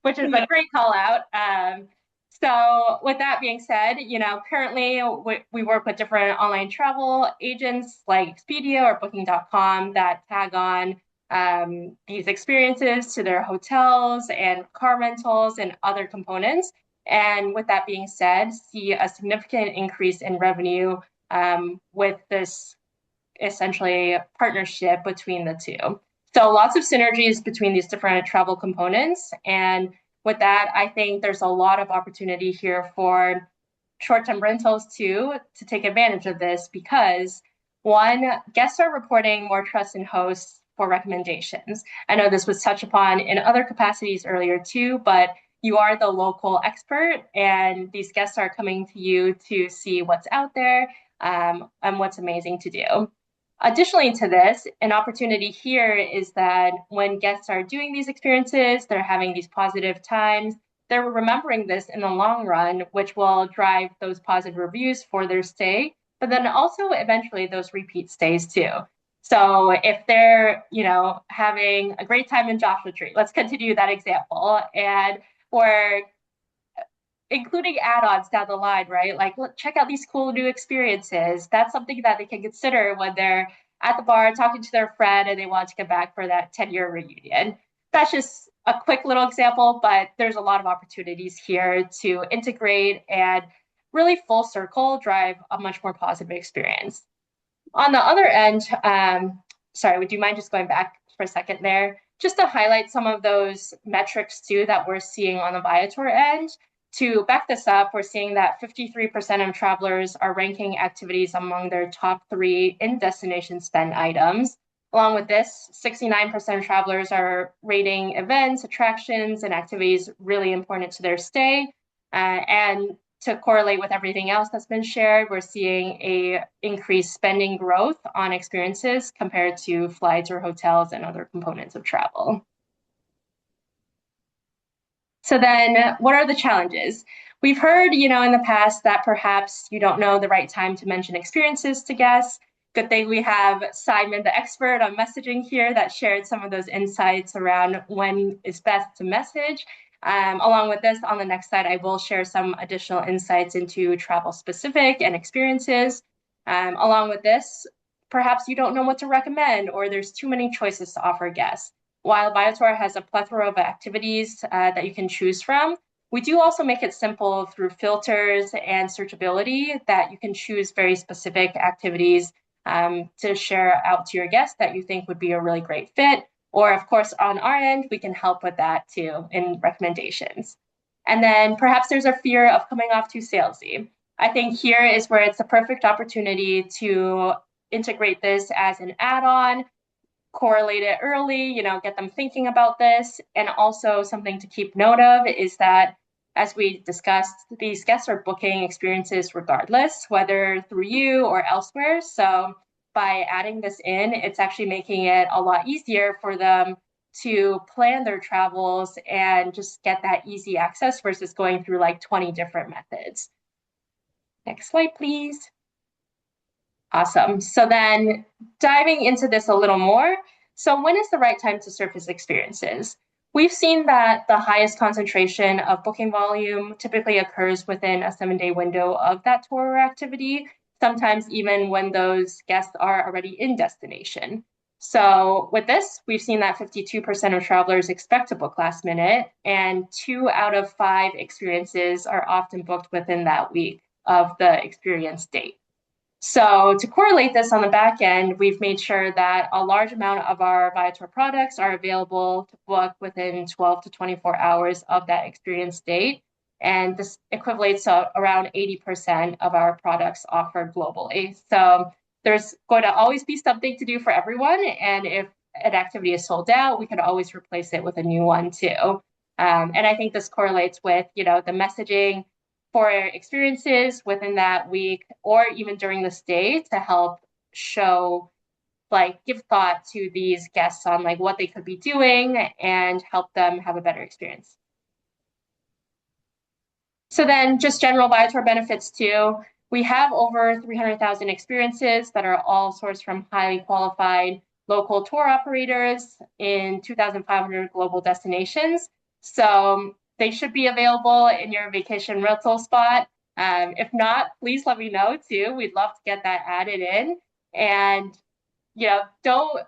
which is a great call out. So with that being said, currently we work with different online travel agents like Expedia or Booking.com that tag on these experiences to their hotels and car rentals and other components. And with that being said, see a significant increase in revenue with this essentially partnership between the two. So lots of synergies between these different travel components. And with that, I think there's a lot of opportunity here for short-term rentals too, to take advantage of this because one, guests are reporting more trust in hosts for recommendations. I know this was touched upon in other capacities earlier too, but you are the local expert and these guests are coming to you to see what's out there. and what's amazing to do. Additionally to this, an opportunity here is that when guests are doing these experiences, they're having these positive times, they're remembering this in the long run, which will drive those positive reviews for their stay, but then also eventually those repeat stays too. So if they're, having a great time in Joshua Tree, let's continue that example, and or including add-ons down the line, right? Like, look, check out these cool new experiences. That's something that they can consider when they're at the bar talking to their friend and they want to get back for that 10-year reunion. That's just a quick little example, but there's a lot of opportunities here to integrate and really full circle drive a much more positive experience. On the other end, sorry, would you mind just going back for a second there? Just to highlight some of those metrics too that we're seeing on the Viator end. To back this up, we're seeing that 53% of travelers are ranking activities among their top 3 in-destination spend items. Along with this, 69% of travelers are rating events, attractions, and activities really important to their stay. And to correlate with everything else that's been shared, we're seeing a increased spending growth on experiences compared to flights or hotels and other components of travel. So then what are the challenges? We've heard, in the past that perhaps you don't know the right time to mention experiences to guests. Good thing we have Simon, the expert on messaging here, that shared some of those insights around when is best to message. Along with this, on the next slide, I will share some additional insights into travel specific and experiences. Along with this, perhaps you don't know what to recommend or there's too many choices to offer guests. While Viator has a plethora of activities that you can choose from, we do also make it simple through filters and searchability that you can choose very specific activities to share out to your guests that you think would be a really great fit. Or of course, on our end, we can help with that too in recommendations. And then perhaps there's a fear of coming off too salesy. I think here is where it's the perfect opportunity to integrate this as an add-on, correlate it early, get them thinking about this. And also something to keep note of is that, as we discussed, these guests are booking experiences regardless, whether through you or elsewhere. So by adding this in, it's actually making it a lot easier for them to plan their travels and just get that easy access versus going through like 20 different methods. Next slide, please. Awesome. So then diving into this a little more. So when is the right time to surface experiences? We've seen that the highest concentration of booking volume typically occurs within a 7-day window of that tour or activity, sometimes even when those guests are already in destination. So with this, we've seen that 52% of travelers expect to book last minute, and 2 out of 5 experiences are often booked within that week of the experience date. So to correlate this on the back end, we've made sure that a large amount of our Viator products are available to book within 12 to 24 hours of that experience date. And this equates to around 80% of our products offered globally. So there's going to always be something to do for everyone. And if an activity is sold out, we can always replace it with a new one too. And I think this correlates with, the messaging for experiences within that week or even during the stay to help show, give thought to these guests on what they could be doing and help them have a better experience. So then just general Viator benefits too. We have over 300,000 experiences that are all sourced from highly qualified local tour operators in 2,500 global destinations. So they should be available in your vacation rental spot. If not, please let me know too. We'd love to get that added in. And, don't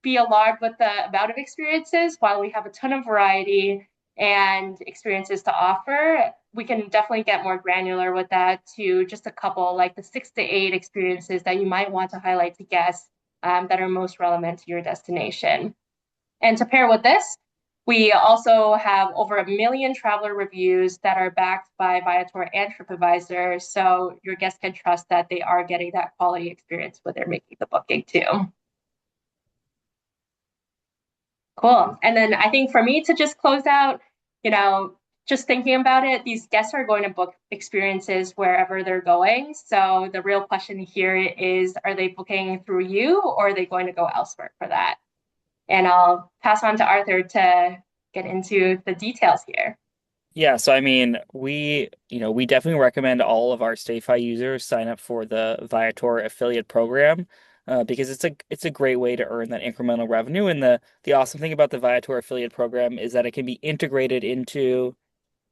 be alarmed with the amount of experiences. While we have a ton of variety and experiences to offer, we can definitely get more granular with that to just a couple, like the 6 to 8 experiences that you might want to highlight to guests that are most relevant to your destination. And to pair with this, we also have over 1 million traveler reviews that are backed by Viator and TripAdvisor, so your guests can trust that they are getting that quality experience when they're making the booking too. Cool. And then I think for me to just close out, just thinking about it, these guests are going to book experiences wherever they're going. So the real question here is, are they booking through you or are they going to go elsewhere for that? And I'll pass on to Arthur to get into the details here. Yeah, so I mean, we definitely recommend all of our StayFi users sign up for the Viator affiliate program, because it's a great way to earn that incremental revenue. And the awesome thing about the Viator affiliate program is that it can be integrated into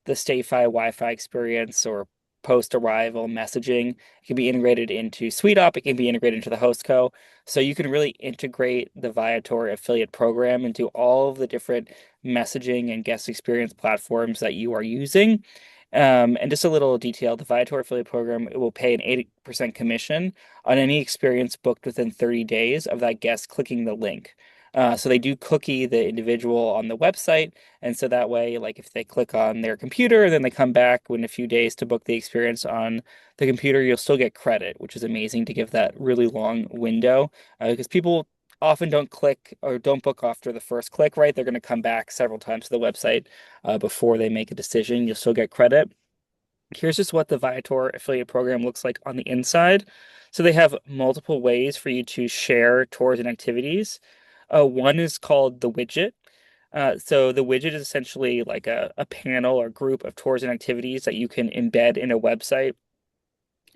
the StayFi Wi-Fi experience or post-arrival messaging. It can be integrated into SuiteOp. It can be integrated into the HostCo. So you can really integrate the Viator affiliate program into all of the different messaging and guest experience platforms that you are using. And just a little detail, the Viator affiliate program, it will pay an 80% commission on any experience booked within 30 days of that guest clicking the link. So they do cookie the individual on the website, and so that way, like if they click on their computer, then they come back within a few days to book the experience on the computer, you'll still get credit, which is amazing to give that really long window, because people often don't click or don't book after the first click, right? They're going to come back several times to the website before they make a decision. You'll still get credit. Here's just what the Viator affiliate program looks like on the inside. So they have multiple ways for you to share tours and activities. One is called the widget. So the widget is essentially like a panel or group of tours and activities that you can embed in a website.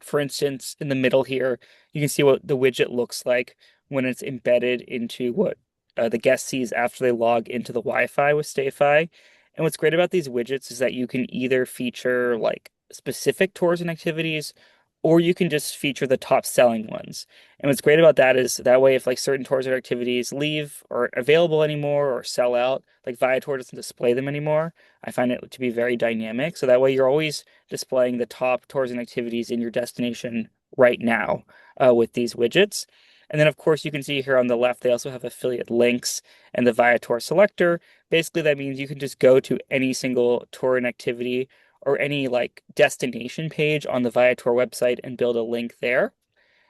For instance, in the middle here, you can see what the widget looks like when it's embedded into what the guest sees after they log into the Wi-Fi with StayFi. And what's great about these widgets is that you can either feature like specific tours and activities, or you can just feature the top selling ones. And what's great about that is that way, if like certain tours or activities leave or available anymore or sell out, like Viator doesn't display them anymore. I find it to be very dynamic. So that way you're always displaying the top tours and activities in your destination right now with these widgets. And then, of course, you can see here on the left, they also have affiliate links and the Viator selector. Basically, that means you can just go to any single tour and activity or any like destination page on the Viator website and build a link there.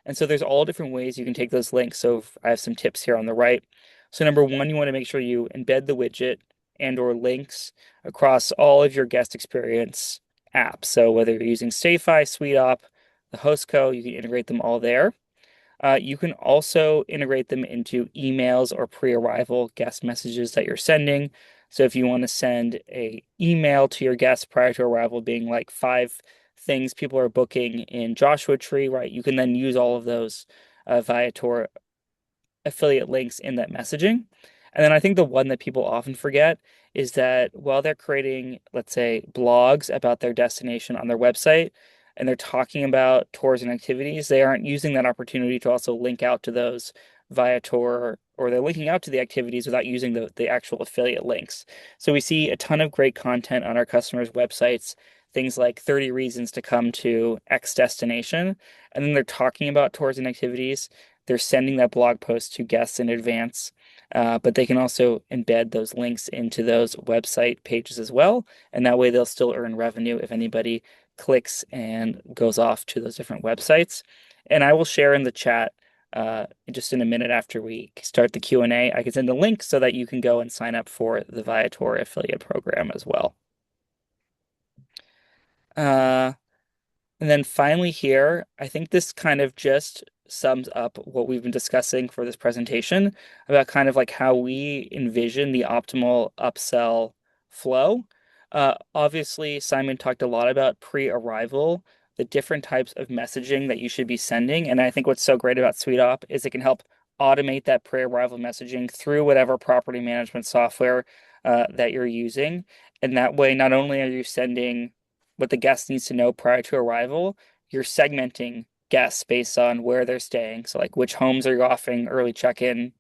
And so there's all different ways you can take those links. So I have some tips here on the right. So number one, you want to make sure you embed the widget and or links across all of your guest experience apps. So whether you're using StayFi, SuiteOp, the HostCo, you can integrate them all there. You can also integrate them into emails or pre-arrival guest messages that you're sending. So if you want to send a email to your guests prior to arrival being like 5 things people are booking in Joshua Tree, right? You can then use all of those Viator affiliate links in that messaging. And then I think the one that people often forget is that while they're creating, let's say, blogs about their destination on their website and they're talking about tours and activities, they aren't using that opportunity to also link out to those Viator, or they're linking out to the activities without using the actual affiliate links. So we see a ton of great content on our customers' websites, things like 30 reasons to come to X destination, and then they're talking about tours and activities. They're sending that blog post to guests in advance, but they can also embed those links into those website pages as well. And that way they'll still earn revenue if anybody clicks and goes off to those different websites. And I will share in the chat just in a minute after we start the Q&A. I can send a link so that you can go and sign up for the Viator affiliate program as well. Uh, And then finally here, I think this kind of just sums up what we've been discussing for this presentation about kind of like how we envision the optimal upsell flow. Obviously, Simon talked a lot about pre-arrival, the different types of messaging that you should be sending. And I think what's so great about SuiteOp is it can help automate that pre-arrival messaging through whatever property management software that you're using. And that way, not only are you sending what the guest needs to know prior to arrival, you're segmenting guests based on where they're staying. So, like, which homes are you offering early check-in,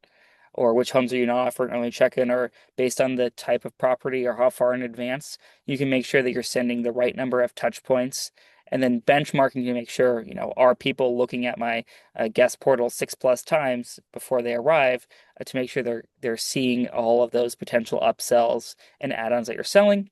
or which homes are you not offering early check-in, or based on the type of property or how far in advance, you can make sure that you're sending the right number of touch points. And then benchmarking to make sure, are people looking at my guest portal 6+ times before they arrive to make sure they're seeing all of those potential upsells and add-ons that you're selling.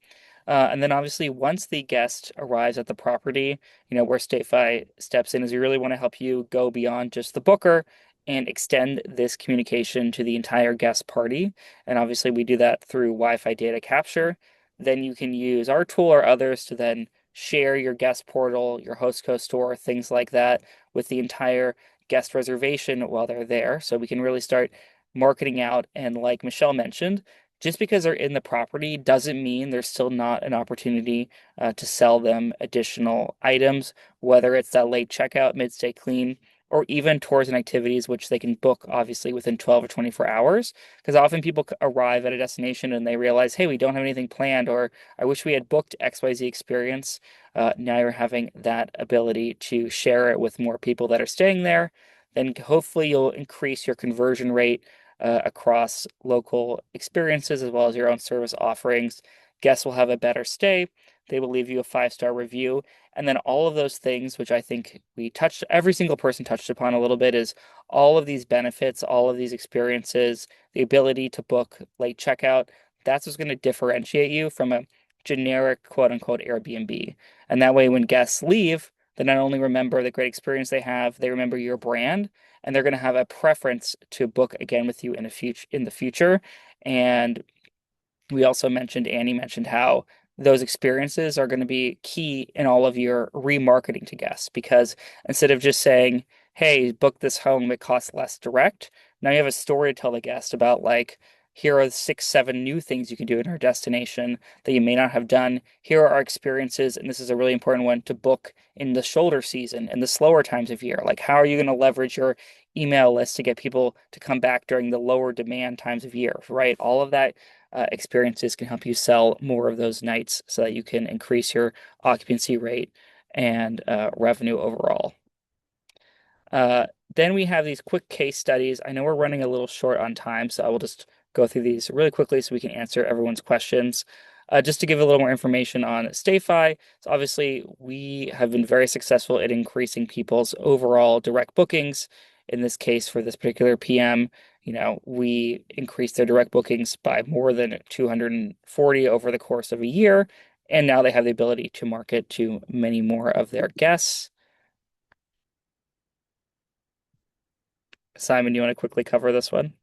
And then obviously once the guest arrives at the property, where StayFi steps in is we really want to help you go beyond just the booker and extend this communication to the entire guest party. And obviously we do that through Wi-Fi data capture. then you can use our tool or others to then share your guest portal, your Hostco store, things like that with the entire guest reservation while they're there. So we can really start marketing out. And like Michelle mentioned, just because they're in the property doesn't mean there's still not an opportunity to sell them additional items, whether it's that late checkout, mid-stay clean, or even tours and activities, which they can book obviously within 12 or 24 hours. Because often people arrive at a destination and they realize, hey, we don't have anything planned, or I wish we had booked XYZ experience. Now you're having that ability to share it with more people that are staying there. Then hopefully you'll increase your conversion rate across local experiences as well as your own service offerings. Guests will have a better stay. They will leave you a 5-star review. And then all of those things, which I think we touched, every single person touched upon a little bit, is all of these benefits, all of these experiences, the ability to book late checkout. That's what's going to differentiate you from a generic quote unquote Airbnb. And that way, when guests leave, they not only remember the great experience they have, they remember your brand, and they're going to have a preference to book again with you in the future. And we also mentioned, Annie mentioned how those experiences are going to be key in all of your remarketing to guests because instead of just saying, hey, book this home, it costs less direct, now you have a story to tell the guest about like, here are 6, 7 new things you can do in our destination that you may not have done. Here are our experiences, and this is a really important one to book in the shoulder season and the slower times of year. Like, how are you going to leverage your email list to get people to come back during the lower demand times of year, right? All of that experiences can help you sell more of those nights so that you can increase your occupancy rate and revenue overall. Then we have these quick case studies. I know we're running a little short on time, so I will just go through these really quickly so we can answer everyone's questions. Just to give a little more information on StayFi, so obviously we have been very successful at increasing people's overall direct bookings. In this case, for this particular PM, we increased their direct bookings by more than 240 over the course of a year, and now they have the ability to market to many more of their guests. Simon, you want to quickly cover this one?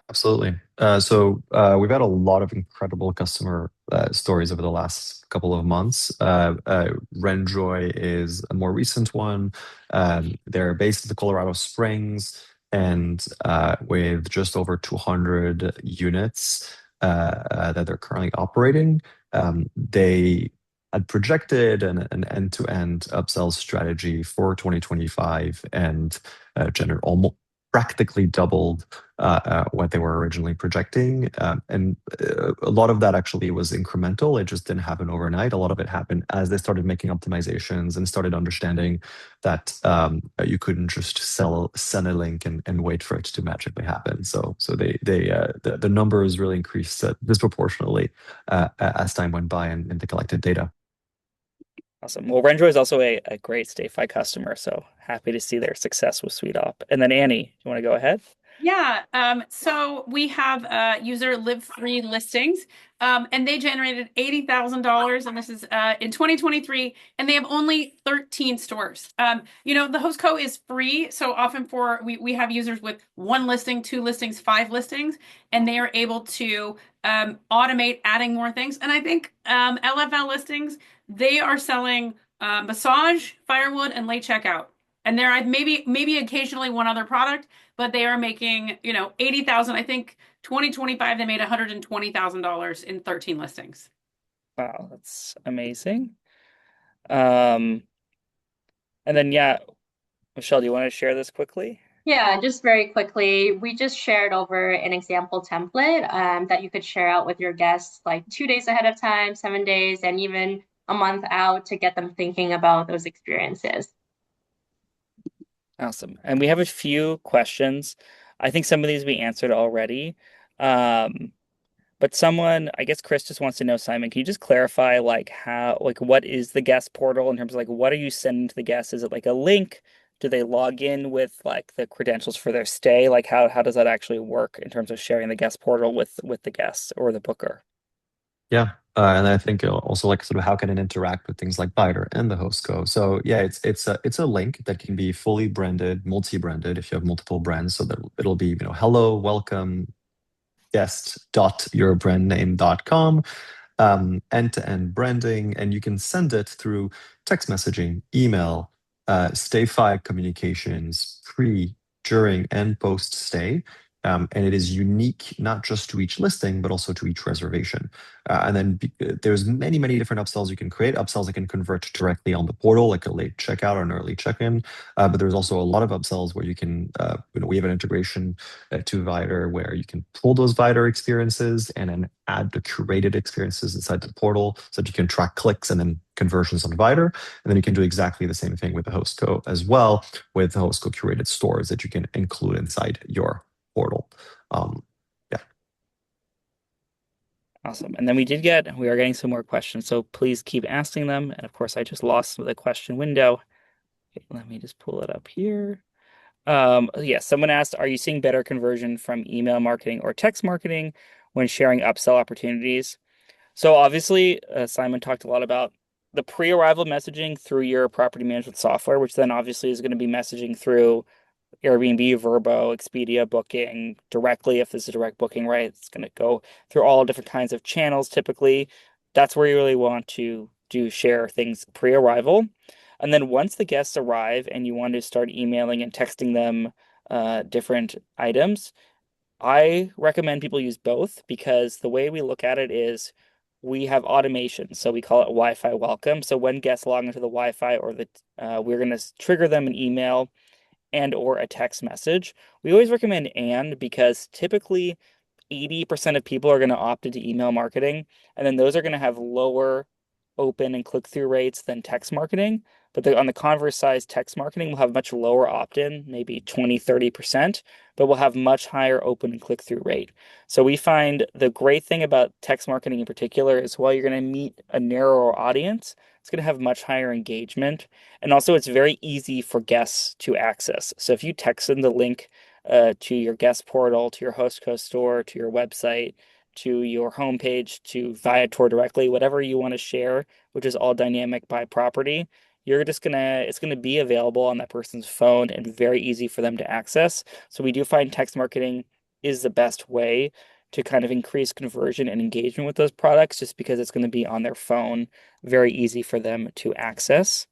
Absolutely. We've had a lot of incredible customer stories over the last couple of months. Renjoy is a more recent one. They're based in the Colorado Springs and with just over 200 units that they're currently operating. They had projected an end-to-end upsell strategy for 2025 and almost practically doubled what they were originally projecting. A lot of that actually was incremental. It just didn't happen overnight. A lot of it happened as they started making optimizations and started understanding that you couldn't just send a link and wait for it to magically happen. The numbers really increased disproportionately as time went by and they collected data. Awesome. Well, Renjoy is also a great StayFi customer, so happy to see their success with SuiteOp. And then Annie, you want to go ahead? Yeah, so we have user Live Free Listings, and they generated $80,000, and this is in 2023, and they have only 13 stores. The Hostco is free, so often we have users with 1 listing, 2 listings, 5 listings, and they are able to automate adding more things. And I think LFL listings, they are selling massage, firewood, and late checkout. And there are maybe occasionally one other product, but they are making, 80,000. I think 2025 they made $120,000 in 13 listings. Wow, that's amazing. And then yeah, Michelle, do you want to share this quickly? Yeah, just very quickly, we just shared over an example template that you could share out with your guests like 2 days ahead of time, 7 days, and even a month out to get them thinking about those experiences. Awesome. And we have a few questions. I think some of these we answered already. But someone, I guess Chris just wants to know, Simon, can you just clarify what is the guest portal in terms of like what are you sending to the guests? Is it like a link? Do they log in with like the credentials for their stay? Like how does that actually work in terms of sharing the guest portal with the guests or the booker? Yeah. And I think also like sort of how can it interact with things like Viator and the Hostco. So yeah, it's a link that can be fully branded, multi-branded if you have multiple brands, so that it'll be hello, welcome, guest.yourbrandname.com, end-to-end branding, and you can send it through text messaging, email, StayFi communications, pre, during, and post stay. And it is unique not just to each listing, but also to each reservation. And then there's many, many different upsells you can create. Upsells that can convert directly on the portal, like a late checkout or an early check-in. But there's also a lot of upsells where you can, we have an integration to Viator where you can pull those Viator experiences and then add the curated experiences inside the portal so that you can track clicks and then conversions on Viator. And then you can do exactly the same thing with the Hostco as well, with the Hostco curated stores that you can include inside your portal. Yeah. Awesome. And then we are getting some more questions, so please keep asking them. And of course, I just lost the question window. Okay, let me just pull it up here. Yeah, someone asked, are you seeing better conversion from email marketing or text marketing when sharing upsell opportunities? So obviously, Simon talked a lot about the pre-arrival messaging through your property management software, which then obviously is going to be messaging through Airbnb, Vrbo, Expedia, Booking directly. If this is direct booking, right, it's going to go through all different kinds of channels typically. That's where you really want to do share things pre-arrival. And then once the guests arrive and you want to start emailing and texting them different items, I recommend people use both because the way we look at it is we have automation. So we call it Wi-Fi welcome. So when guests log into the Wi-Fi or we're going to trigger them an email and or a text message. We always recommend and because typically 80% of people are going to opt into email marketing, and then those are going to have lower open and click-through rates than text marketing. But on the converse side, text marketing will have much lower opt-in, maybe 20, 30%, but will have much higher open and click-through rate. So we find the great thing about text marketing in particular is while you're going to meet a narrower audience, it's going to have much higher engagement. And also it's very easy for guests to access. So if you text them the link to your guest portal, to your Hostco store, to your website, to your homepage, to Viator directly, whatever you want to share, which is all dynamic by property, it's gonna be available on that person's phone and very easy for them to access. So we do find text marketing is the best way to kind of increase conversion and engagement with those products, just because it's going to be on their phone, very easy for them to access.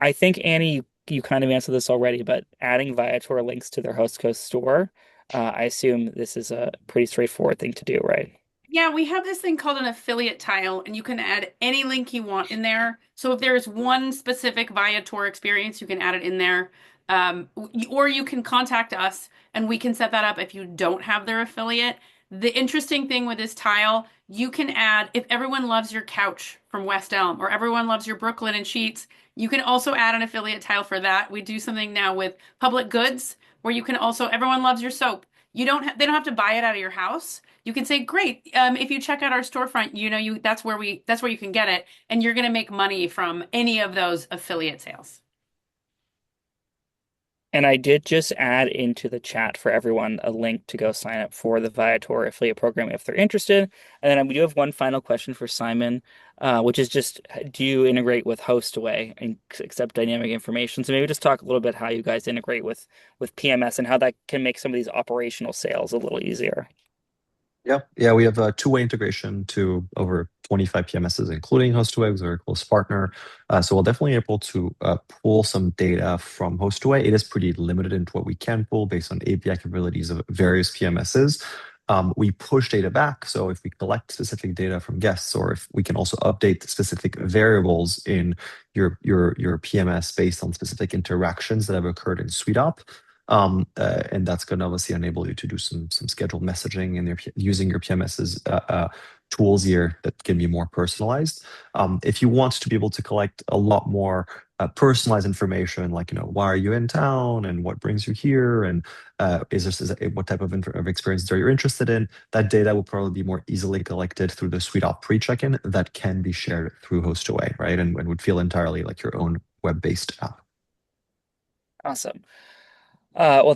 I think Annie, you kind of answered this already, but adding Viator links to their Hostco store, I assume this is a pretty straightforward thing to do, right? Yeah, we have this thing called an affiliate tile, and you can add any link you want in there. So if there's one specific Viator experience, you can add it in there. Or you can contact us and we can set that up if you don't have their affiliate. The interesting thing with this tile, you can add, if everyone loves your couch from West Elm or everyone loves your Brooklyn and sheets, you can also add an affiliate tile for that. We do something now with public goods where you can also, everyone loves your soap. They don't have to buy it out of your house. You can say, great, if you check out our storefront, that's where you can get it, and you're going to make money from any of those affiliate sales. And I did just add into the chat for everyone a link to go sign up for the Viator affiliate program if they're interested. And then we do have one final question for Simon, which is just, do you integrate with HostAway and accept dynamic information? So maybe just talk a little bit how you guys integrate with PMS and how that can make some of these operational sales a little easier. Yeah, we have a two-way integration to over 25 PMSs, including HostAway, who's a very close partner. So we'll definitely able to pull some data from HostAway. It is pretty limited into what we can pull based on API capabilities of various PMSs. We push data back, so if we collect specific data from guests, or if we can also update specific variables in your PMS based on specific interactions that have occurred in SuiteOp. And that's going to obviously enable you to do some scheduled messaging and using your PMS's tools here that can be more personalized. If you want to be able to collect a lot more personalized information, like why are you in town and what brings you here, and what type of experience are you interested in, that data will probably be more easily collected through the SuiteOp pre-check-in that can be shared through HostAway, right? And would feel entirely like your own web-based app. Awesome. Well,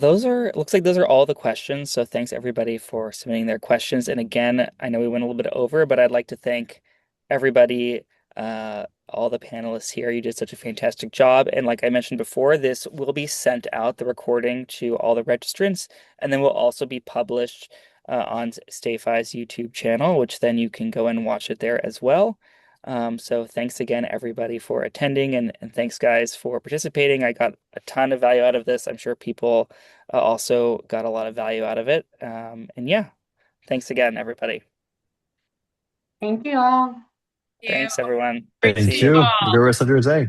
looks like those are all the questions. So thanks everybody for submitting their questions. And again, I know we went a little bit over, but I'd like to thank everybody, all the panelists here. You did such a fantastic job. And like I mentioned before, this will be sent out, the recording, to all the registrants, and then will also be published on StayFi's YouTube channel, which then you can go and watch it there as well. So thanks again, everybody, for attending, and thanks, guys, for participating. I got a ton of value out of this. I'm sure people also got a lot of value out of it. And yeah, thanks again, everybody. Thank you all. You. Thanks, everyone. Great to See see Thank you you. you. Have a all. good rest of your day.